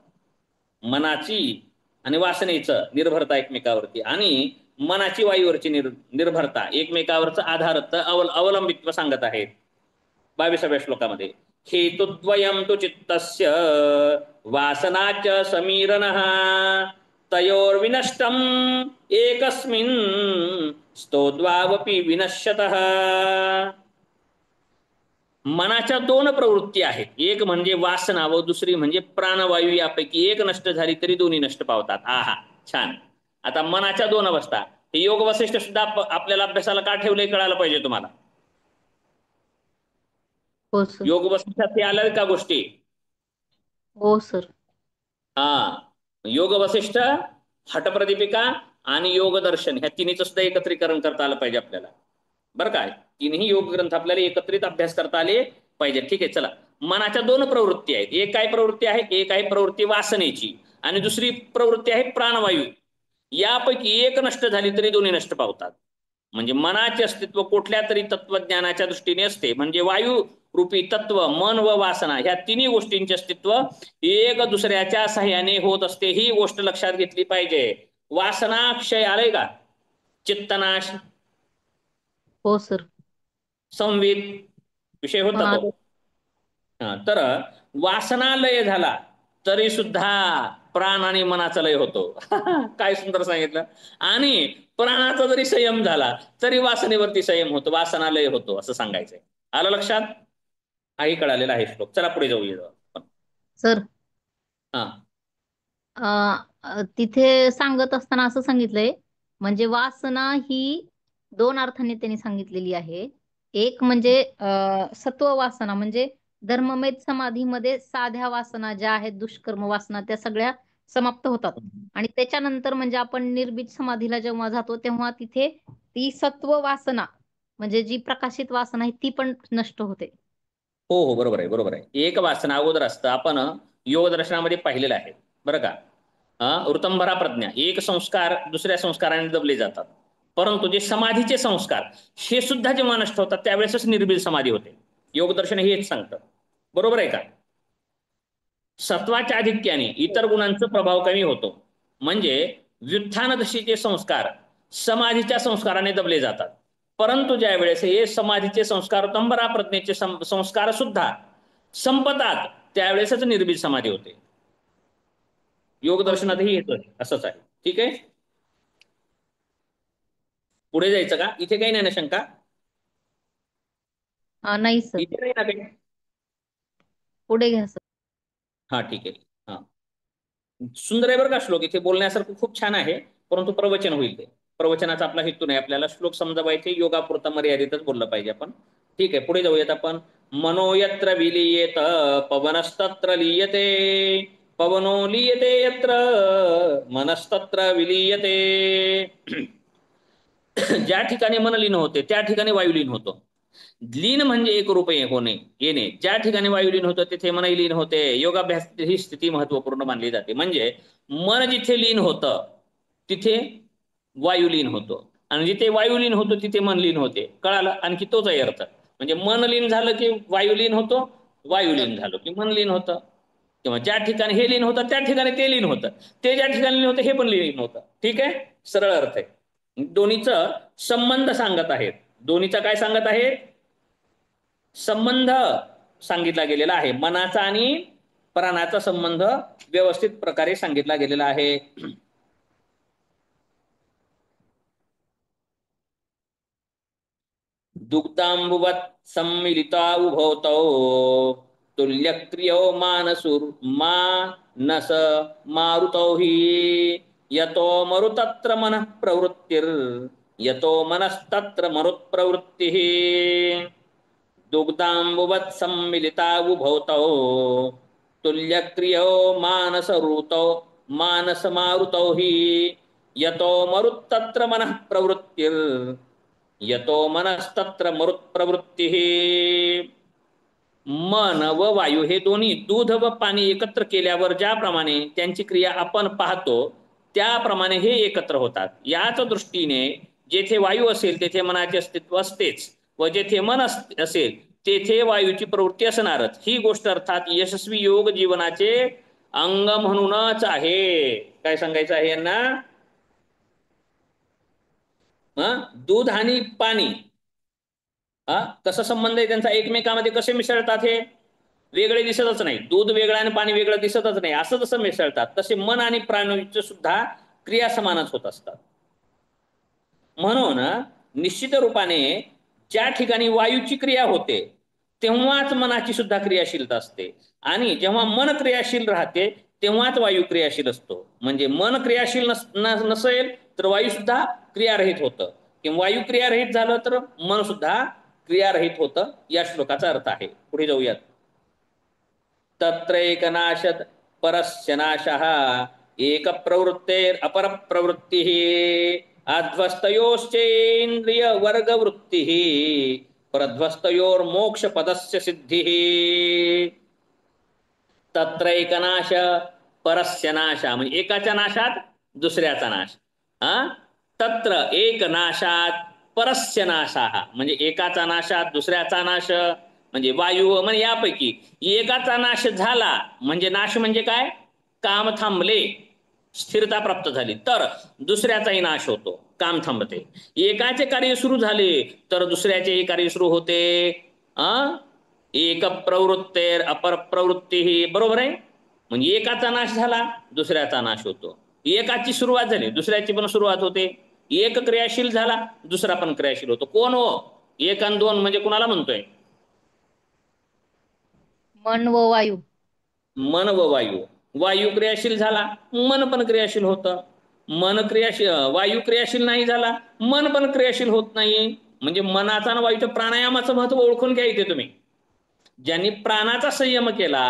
मनाची आणि वासनेचं निर्भरता एकमेकावरती, आणि मनाची वायूवरची निर्भरता एकमेकावरचं आधारत्व अवलंबित्व सांगत आहेत 22व्या श्लोकामध्ये. हेतुद्वयं तु चित्तस्य वासनाच समीरणः तयोर्विनष्टम् एकस्मिन् स्तोद्वावपि विनश्यतः. मनाच्या दोन प्रवृत्ती आहेत, एक म्हणजे वासना व दुसरी म्हणजे प्राणवायू. यापैकी एक नष्ट झाली तरी दोन्ही नष्ट पावतात. आहा, छान. आता मनाच्या दोन अवस्था, हे योग वसिष्ठ सुद्धा आपल्याला अभ्यासाला का ठेवलंय कळायला पाहिजे तुम्हाला. हो सर. योग वसिष्ठात हे आल्या का गोष्टी? हो सर. हा, योग वसिष्ठ, हटप्रदीपिका आणि योग दर्शन, ह्या तिन्हीचं सुद्धा एकत्रीकरण करता आलं पाहिजे आपल्याला. बरं काय, तिन्ही योग ग्रंथ आपल्याला एकत्रित अभ्यास करता आले पाहिजे. ठीक आहे, चला. मनाच्या दोन प्रवृत्ती आहेत. एक काय प्रवृत्ती आहे? एक आहे प्रवृत्ती वासनेची, आणि दुसरी प्रवृत्ती आहे प्राणवायू. यापैकी एक नष्ट झाली तरी दोन्ही नष्ट पावतात. म्हणजे मनाचे अस्तित्व कुठल्या तरी तत्वज्ञानाच्या दृष्टीने असते. म्हणजे वायू रूपी तत्व, मन व वासना, ह्या तिन्ही गोष्टींचे अस्तित्व एक दुसऱ्याच्या साह्याने होत असते. ही गोष्ट लक्षात घेतली पाहिजे. वासना क्षय आलंय का? चित्तनाश, हो सर. संवित विषय होता हा तो. तर वासना लय झाला तरी सुद्धा प्राण आणि मनाचा लय होतो. काय सुंदर सांगितलं. आणि प्राणाचा जरी संयम झाला तरी वासनेवरती संयम होतो, वासना लय होतो, असं सांगायचंय. आलं लक्षात? हाही कळालेला आहे श्लोक. चला पुढे जाऊया आपण. सर. हा, तिथे सांगत असताना असं सांगितलंय, म्हणजे वासना ही दोन अर्थाने त्यांनी सांगितलेली आहे. एक म्हणजे सत्व वासना, म्हणजे धर्ममेध समाधीमध्ये साध्या वासना ज्या आहेत, दुष्कर्म वासना, त्या सगळ्या समाप्त होतात. आणि त्याच्यानंतर म्हणजे आपण निर्बीज समाधीला जेव्हा जातो तेव्हा तिथे ती सत्व वासना, म्हणजे जी प्रकाशित वासना आहे ती पण नष्ट होते. हो हो, बरोबर आहे, बरोबर आहे. एक वासना अगोदर असतं. आपण योग दर्शनामध्ये पाहिलेलं आहे बरं का. ऋतंभरा प्रज्ञा, एक संस्कार दुसऱ्या संस्काराने दबले जातात. परंतु जे समाधीचे संस्कार, हे सुद्धा जेव्हा नष्ट होतात त्यावेळेसच निर्बीज समाधी होते. योगदर्शन हेच सांगतं. बरोबर आहे का? सत्वाच्या आधिक्याने इतर गुणांचा प्रभाव कमी होतो. म्हणजे व्युत्थान दशेचे संस्कार समाधीच्या संस्काराने दबले जातात. परंतु ज्या वेळेस हे समाधीचे संस्कार, ऋतंभरा प्रज्ञेचे संस्कार सुद्धा संपतात त्यावेळेसच निर्बीज समाधी होते. हो सर. योगदर्शनातही येतं असंच आहे. ठीक आहे, पुढे जायचं का? इथे काही नाही ना शंका? नाही सर. इथे नाही ना काही? पुढे घ्या सर. हा, ठीक आहे. हा, सुंदर आहे बरं का श्लोक. इथे बोलण्यासारखं खूप छान आहे, परंतु प्रवचन होईल ते. प्रवचनाचा आपला हेतू नाही, आपल्याला श्लोक समजावायचे, योगापुरता मर्यादितच बोललं पाहिजे आपण. ठीक आहे, पुढे जाऊयात आपण. मनो यत्र विलीयेत पवनस्तत्र लीयते, पवनो लीयते यत्र मनस्तत्र विलीयते. ज्या ठिकाणी मन लीन होते त्या ठिकाणी वायू लीन होतो. लीन म्हणजे एक रूप होणे, येणे. ज्या ठिकाणी वायू लीन होतं तिथे मन लीन होते. योगाभ्यास ही स्थिती महत्वपूर्ण मानली जाते. म्हणजे मन जिथे लीन होतं तिथे वायू लीन होतो, आणि जिथे वायू लीन होतो तिथे मन लीन होते. कळालं? आणखी तोच आहे अर्थ. म्हणजे मन लीन झालं की वायू लीन होतो, वायू लीन झालं की मन लीन होतं. किंवा ज्या ठिकाणी हे लीन होतं त्या ठिकाणी ते लीन होतं, ते ज्या ठिकाणी लीन होतं हे पण लीन होतं. ठीक आहे, सरळ अर्थ आहे. दोन्हीचा संबंध सांगत आहेत. दोन्हीचा काय सांगत आहेत? संबंध सांगितला गेलेला आहे. मनाचा आणि प्राणाचा संबंध व्यवस्थित प्रकारे सांगितला गेलेला आहे. दुग्धांबुवत् सम्मिलिता उभौतौ तुल्यक्रियो मानस मारुतौ हि यतो मरुतत्र मनः प्रवृत्तिर् यतो मनस्तत्र मरुत्प्रवृत्तिः. दुग्धांबुवत् सम्मिलिता उभौतौ तुल्यक्रियो मानसरूतौ मानसमारुतौ हि यतो मरुत्तत्र मनः प्रवृत्तिर् यतो मनस्तत्र मरुत्प्रवृत्तिः. मन व वायू हे दोन्ही दूध व पाणी एकत्र केल्यावर ज्याप्रमाणे त्यांची क्रिया आपण पाहतो त्याप्रमाणे हे एकत्र होतात. याच दृष्टीने जेथे वायू असेल तेथे मनाचे अस्तित्व असतेच व जेथे मन असेल तेथे वायूची प्रवृत्ती असणारच. ही गोष्ट अर्थात यशस्वी योग जीवनाचे अंग म्हणूनच आहे. काय सांगायचं आहे यांना? दूध आणि पाणी कसा संबंध आहे त्यांचा एकमेकांमध्ये, कसे मिसळतात हे वेगळे दिसतच नाही. दूध वेगळं आणि पाणी वेगळं दिसतच नाही. असं जसं मिसळतात तसे मन आणि प्राणीचे सुद्धा क्रिया समानच होत असतात. म्हणून निश्चित रूपाने ज्या ठिकाणी वायूची क्रिया होते तेव्हाच मनाची सुद्धा क्रियाशीलता असते आणि जेव्हा मन क्रियाशील राहते तेव्हाच वायू क्रियाशील असतो. म्हणजे मन क्रियाशील नसेल तर वायू सुद्धा क्रियारहित होतं किंवा वायू क्रियारहित झालं तर मन सुद्धा क्रियारहित होतं. या श्लोकाचा अर्थ आहे. पुढे जाऊयात. तत्रैकनाशत् परस्य नाशः एक प्रवृत्तेर अपर प्रवृत्तिः अध्वस्तयोश्चेन्द्रिय वर्ग वृत्तिः परध्वस्तयोर्मोक्ष पदस्य सिद्धिः. तत्रैकनाश परस्य नाश म्हणजे एकाच्या नाशात दुसऱ्याचा नाश. तत्र एक नाशात परस्य नाशाः म्हणजे एकाचा नाशात दुसऱ्याचा नाश म्हणजे वायू म्हणजे यापैकी एकाचा नाश झाला म्हणजे नाश म्हणजे काय? काम थांबले, स्थिरता प्राप्त झाली तर दुसऱ्याचाही नाश होतो, काम थांबते. एकाचे कार्य सुरू झाले तर दुसऱ्याचेही कार्य सुरू होते. एक प्रवृत्तेर अपर प्रवृत्ती. बरोबर आहे. म्हणजे एकाचा नाश झाला दुसऱ्याचा नाश होतो. एकाची सुरुवात झाली दुसऱ्याची पण सुरुवात होते. एक क्रियाशील झाला दुसरा पण क्रियाशील होतो. कोण हो? एक आणि दोन म्हणजे कुणाला म्हणतोय? मन व वायू. मन व वायू. वायू क्रियाशील झाला मन पण क्रियाशील होतं. मन क्रियाशील वायू क्रियाशील नाही झाला मन पण क्रियाशील होत नाही. म्हणजे मनाचा आणि वायूच्या प्राणायामाचं महत्व ओळखून घ्या इथे तुम्ही. ज्यांनी प्राणाचा संयम केला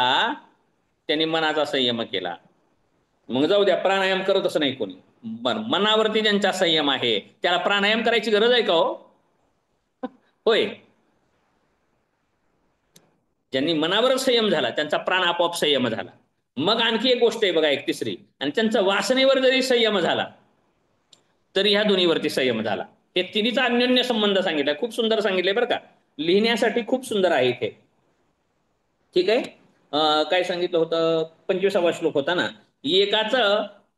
त्यांनी मनाचा संयम केला. मग जाऊ द्या, प्राणायाम करतच नाही कोणी. मनावरती ज्यांचा संयम आहे त्याला प्राणायाम करायची गरज आहे का हो? होय. ज्यांनी मनावर संयम झाला त्यांचा प्राण आपोआप संयम झाला. मग आणखी एक गोष्ट आहे बघा, एक तिसरी, आणि त्यांचा वासनेवर जरी संयम झाला तरी ह्या दोन्हीवरती संयम झाला. हे तिन्हीचा अन्योन्य संबंध सांगितलाय. खूप सुंदर सांगितलंय बरं का. लिहिण्यासाठी खूप सुंदर आहे इथे. ठीक आहे. काय सांगितलं होतं? 25वा श्लोक होता ना. एकाचा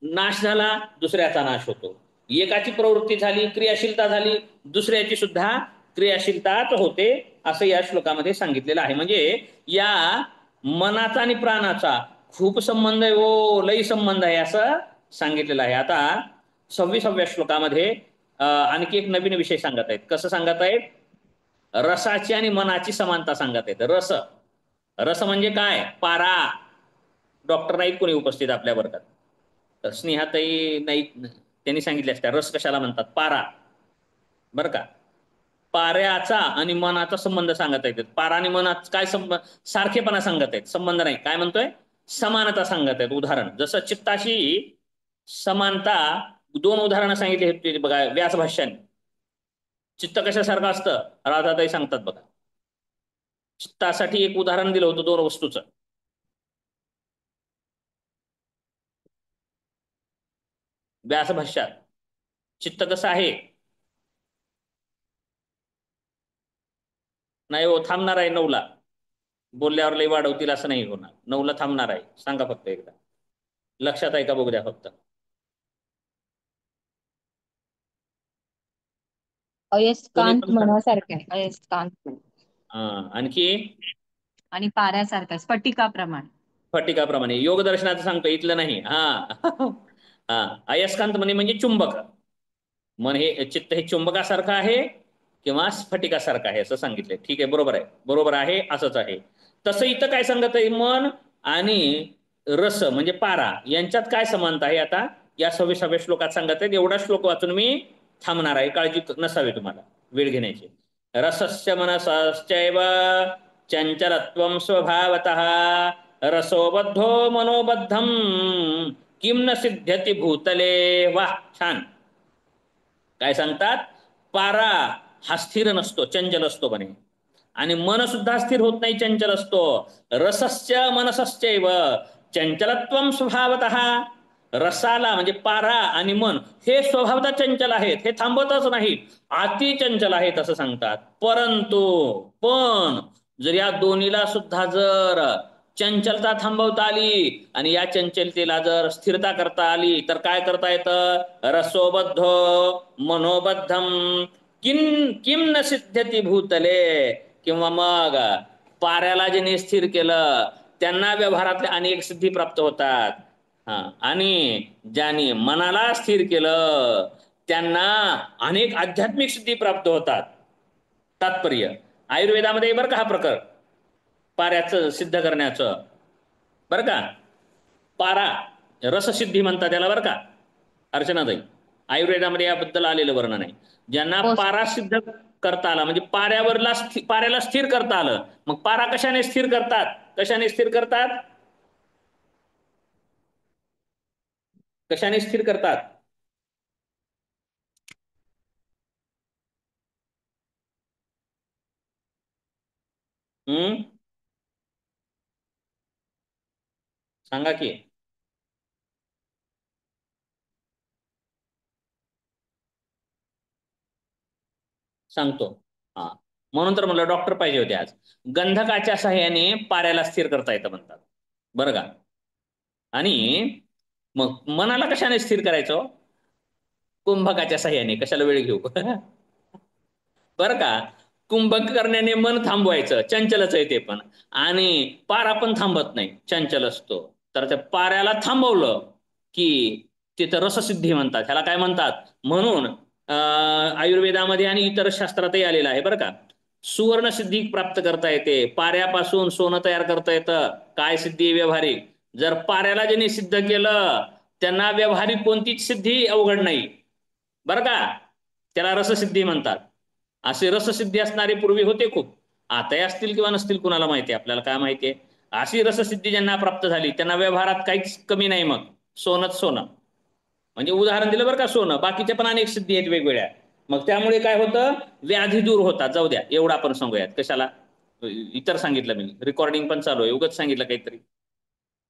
नाश झाला दुसऱ्याचा नाश होतो. एकाची प्रवृत्ती झाली क्रियाशीलता झाली दुसऱ्याची सुद्धा क्रियाशीलताच होते असं या श्लोकामध्ये सांगितलेलं आहे. म्हणजे या मनाचा आणि प्राणाचा खूप संबंध आहे हो, लई संबंध आहे असं सांगितलेलं आहे. आता 26व्या श्लोकामध्ये आणखी एक नवीन विषय सांगत आहेत. कसं सांगत आहेत? रसाची आणि मनाची समानता सांगत आहेत. रस, रस म्हणजे काय? पारा. डॉक्टर नाहीत कोणी उपस्थित आपल्या वर्गात, तर स्नेहाताई नाहीत, त्यांनी सांगितले असत्या रस कशाला म्हणतात. पारा. बरं का. पाऱ्याचा आणि मनाचा संबंध सांगत आहेत. पारा आणि मनात काय संबंध? सारखेपणा सांगत आहेत, संबंध नाही. काय म्हणतोय? समानता सांगत आहेत. उदाहरण जसं चित्ताशी समानता, दोन उदाहरणं सांगितली होती बघा व्यासभाष्याने. चित्त कशासारखं असतं राधाताई सांगतात बघा. चित्तासाठी एक उदाहरण दिलं होतं दोन वस्तूचं. व्यासभाष्यात चित्त कसं आहे? नाही हो, थांबणार आहे 9ला. बोलल्यावर लई वाढवतील असं नाही होणार. 9ला थांबणार आहे. सांगा फक्त एकदा. लक्षात आहे का बघू द्या फक्त. अयस्कांत मनासारखं आहे. अयस्कांत. आणखी आणि पाऱ्यासारखं स्फटिकाप्रमाणे. स्फटिकाप्रमाणे. योग दर्शनाचं सांगतो, इथलं नाही. अयस्कांत म्हणजे चुंबक. मन हे चित्त हे चुंबकासारखं आहे किंवा स्फटिकासारखं आहे असं सांगितलंय. ठीक आहे, बरोबर आहे, बरोबर आहे, असंच आहे. तसं इथं काय सांगत आहे? मन आणि रस म्हणजे पारा यांच्यात काय समानता आहे आता या 26व्या श्लोकात सांगत आहेत. एवढा श्लोक वाचून मी थांबणार आहे. काळजी नसावी तुम्हाला वेळ घेण्याची. रसस्य मनसश्चैव चंचलत्वं स्वभावतः रसोबद्धो मनोबद्धम किम न सिद्ध्यति भूतले. वाह, छान. काय सांगतात? पारा हा स्थिर नसतो, चंचल असतो म्हणे, आणि मन सुद्धा स्थिर होत नाही, चंचल असतो. रसस्य मनसश्चैव चंचलत्वं स्वभावतः. रसाला म्हणजे पारा आणि मन हे स्वभावतः चंचल आहेत, हे थांबतच नाहीत, अति चंचल आहेत असं सांगतात. परंतु पण जर या दोन्हीला सुद्धा जर चंचलता थांबवता आली आणि या चंचलतेला जर स्थिरता करता आली तर काय करता येतं? रसोबद्धो मनोबद्धम किम किम न सिद्ध्यति भूतले. किंवा मग पाऱ्याला ज्यांनी स्थिर केलं त्यांना व्यवहारातल्या अनेक सिद्धी प्राप्त होतात. हा, आणि ज्यांनी मनाला स्थिर केलं त्यांना अनेक आध्यात्मिक सिद्धी प्राप्त होतात. तात्पर्य आयुर्वेदामध्ये बरं का हा प्रकार पाऱ्याचं सिद्ध करण्याचं, बरं का. पारा रससिद्धी म्हणतात त्याला बरं का अर्चनाताई. आयुर्वेदामध्ये याबद्दल आलेलं वर्णन आहे. ज्यांना हो पारा सिद्ध करता आला म्हणजे पाऱ्याला स्थिर करता आलं. मग पारा कशाने स्थिर करतात? कशाने स्थिर करतात? कशाने स्थिर करतात? हम्म, सांगा की. सांगतो. हा, म्हणून तर म्हणलं डॉक्टर पाहिजे होते आज. गंधकाच्या सहाय्याने पाऱ्याला स्थिर करता येतं म्हणतात, बरं का. आणि मग मनाला कशाने स्थिर करायचं? कुंभकाच्या सहाय्याने. कशाला वेळ घेऊ बरं का. कुंभक करण्याने मन थांबवायचं, चंचलच आहे ते पण, आणि पारा पण थांबत नाही, चंचल असतो. तर त्या पाऱ्याला थांबवलं की तिथं रससिद्धी म्हणतात, ह्याला काय म्हणतात. म्हणून आयुर्वेदामध्ये आणि इतर शास्त्रातही आलेलं आहे बरं का. सुवर्ण सिद्धी प्राप्त करता येते, पाऱ्यापासून सोनं तयार करता येतं. काय सिद्धी? व्यवहारिक. जर पाऱ्याला ज्यांनी सिद्ध केलं त्यांना व्यवहारिक कोणतीच सिद्धी अवघड नाही, बरं का. त्याला रससिद्धी म्हणतात. असे रससिद्धी असणारे पूर्वी होते खूप, आताही असतील किंवा नसतील कुणाला माहिती, आपल्याला काय माहिती आहे. अशी रससिद्धी ज्यांना प्राप्त झाली त्यांना व्यवहारात काहीच कमी नाही, मग सोनंच सोनं. म्हणजे उदाहरण दिलं बरं का, सोनं. बाकीच्या पण अनेक सिद्धी आहेत वेगवेगळ्या. मग त्यामुळे काय होतं? व्याधी दूर होतात. जाऊ द्या, एवढं आपण सांगूयात. कशाला इतर सांगितलं, मी रेकॉर्डिंग पण चालू आहे, उगाच सांगितलं काहीतरी.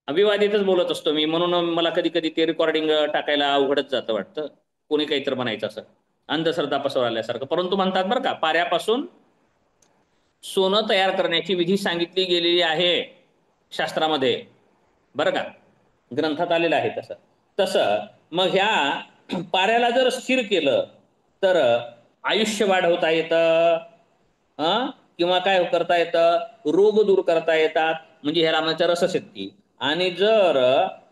अविवादितच बोलत असतो मी, म्हणून मला कधी कधी ते रेकॉर्डिंग टाकायला अवघडच जातं वाटतं. कोणी काहीतरी म्हणायचं असं अंधश्रद्धा पसरवल्यासारखं. परंतु म्हणतात बरं का, पाऱ्यापासून सोनं तयार करण्याची विधी सांगितली गेलेली आहे शास्त्रामध्ये, बरं का. ग्रंथात आलेलं आहे तसं. तसं मग ह्या पाऱ्याला जर स्थिर केलं तर आयुष्य वाढवता येतं, किंवा काय करता येतं? रोग दूर करता येतात, म्हणजे ह्याला म्हणतात रससिद्धी. आणि जर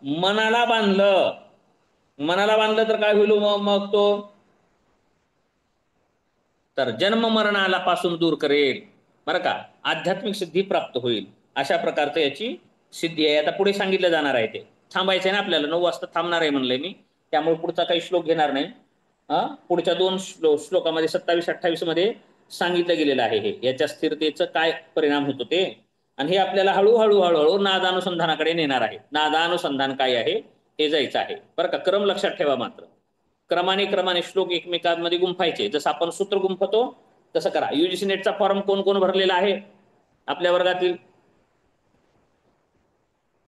मनाला बांधलं, मनाला बांधलं तर काय होईल मग तो? तर जन्म मरणाला पासून दूर करेल, बरं का. आध्यात्मिक सिद्धी प्राप्त होईल. अशा प्रकारचं याची सिद्धी आहे. आता पुढे सांगितलं जाणार आहे. ते थांबायचं आहे ना आपल्याला, 9 वाजता थांबणार आहे म्हणलंय मी, त्यामुळे पुढचा काही श्लोक घेणार नाही. पुढच्या 2 श्लोकामध्ये 27-28 मध्ये सांगितलं गेलेलं आहे हे याच्या स्थिरतेचं काय परिणाम होतो ते. आणि हे आपल्याला हळूहळू हळूहळू नादानुसंधानाकडे नेणार आहे. नादानुसंधान काय आहे हे जायचं आहे, बरं का. क्रम लक्षात ठेवा मात्र. क्रमाने क्रमाने श्लोक एकमेकांमध्ये गुंफायचे. जसं आपण सूत्र गुंफतो तसं करा. UGC नेटचा फॉर्म कोण कोण भरलेला आहे आपल्या वर्गातील?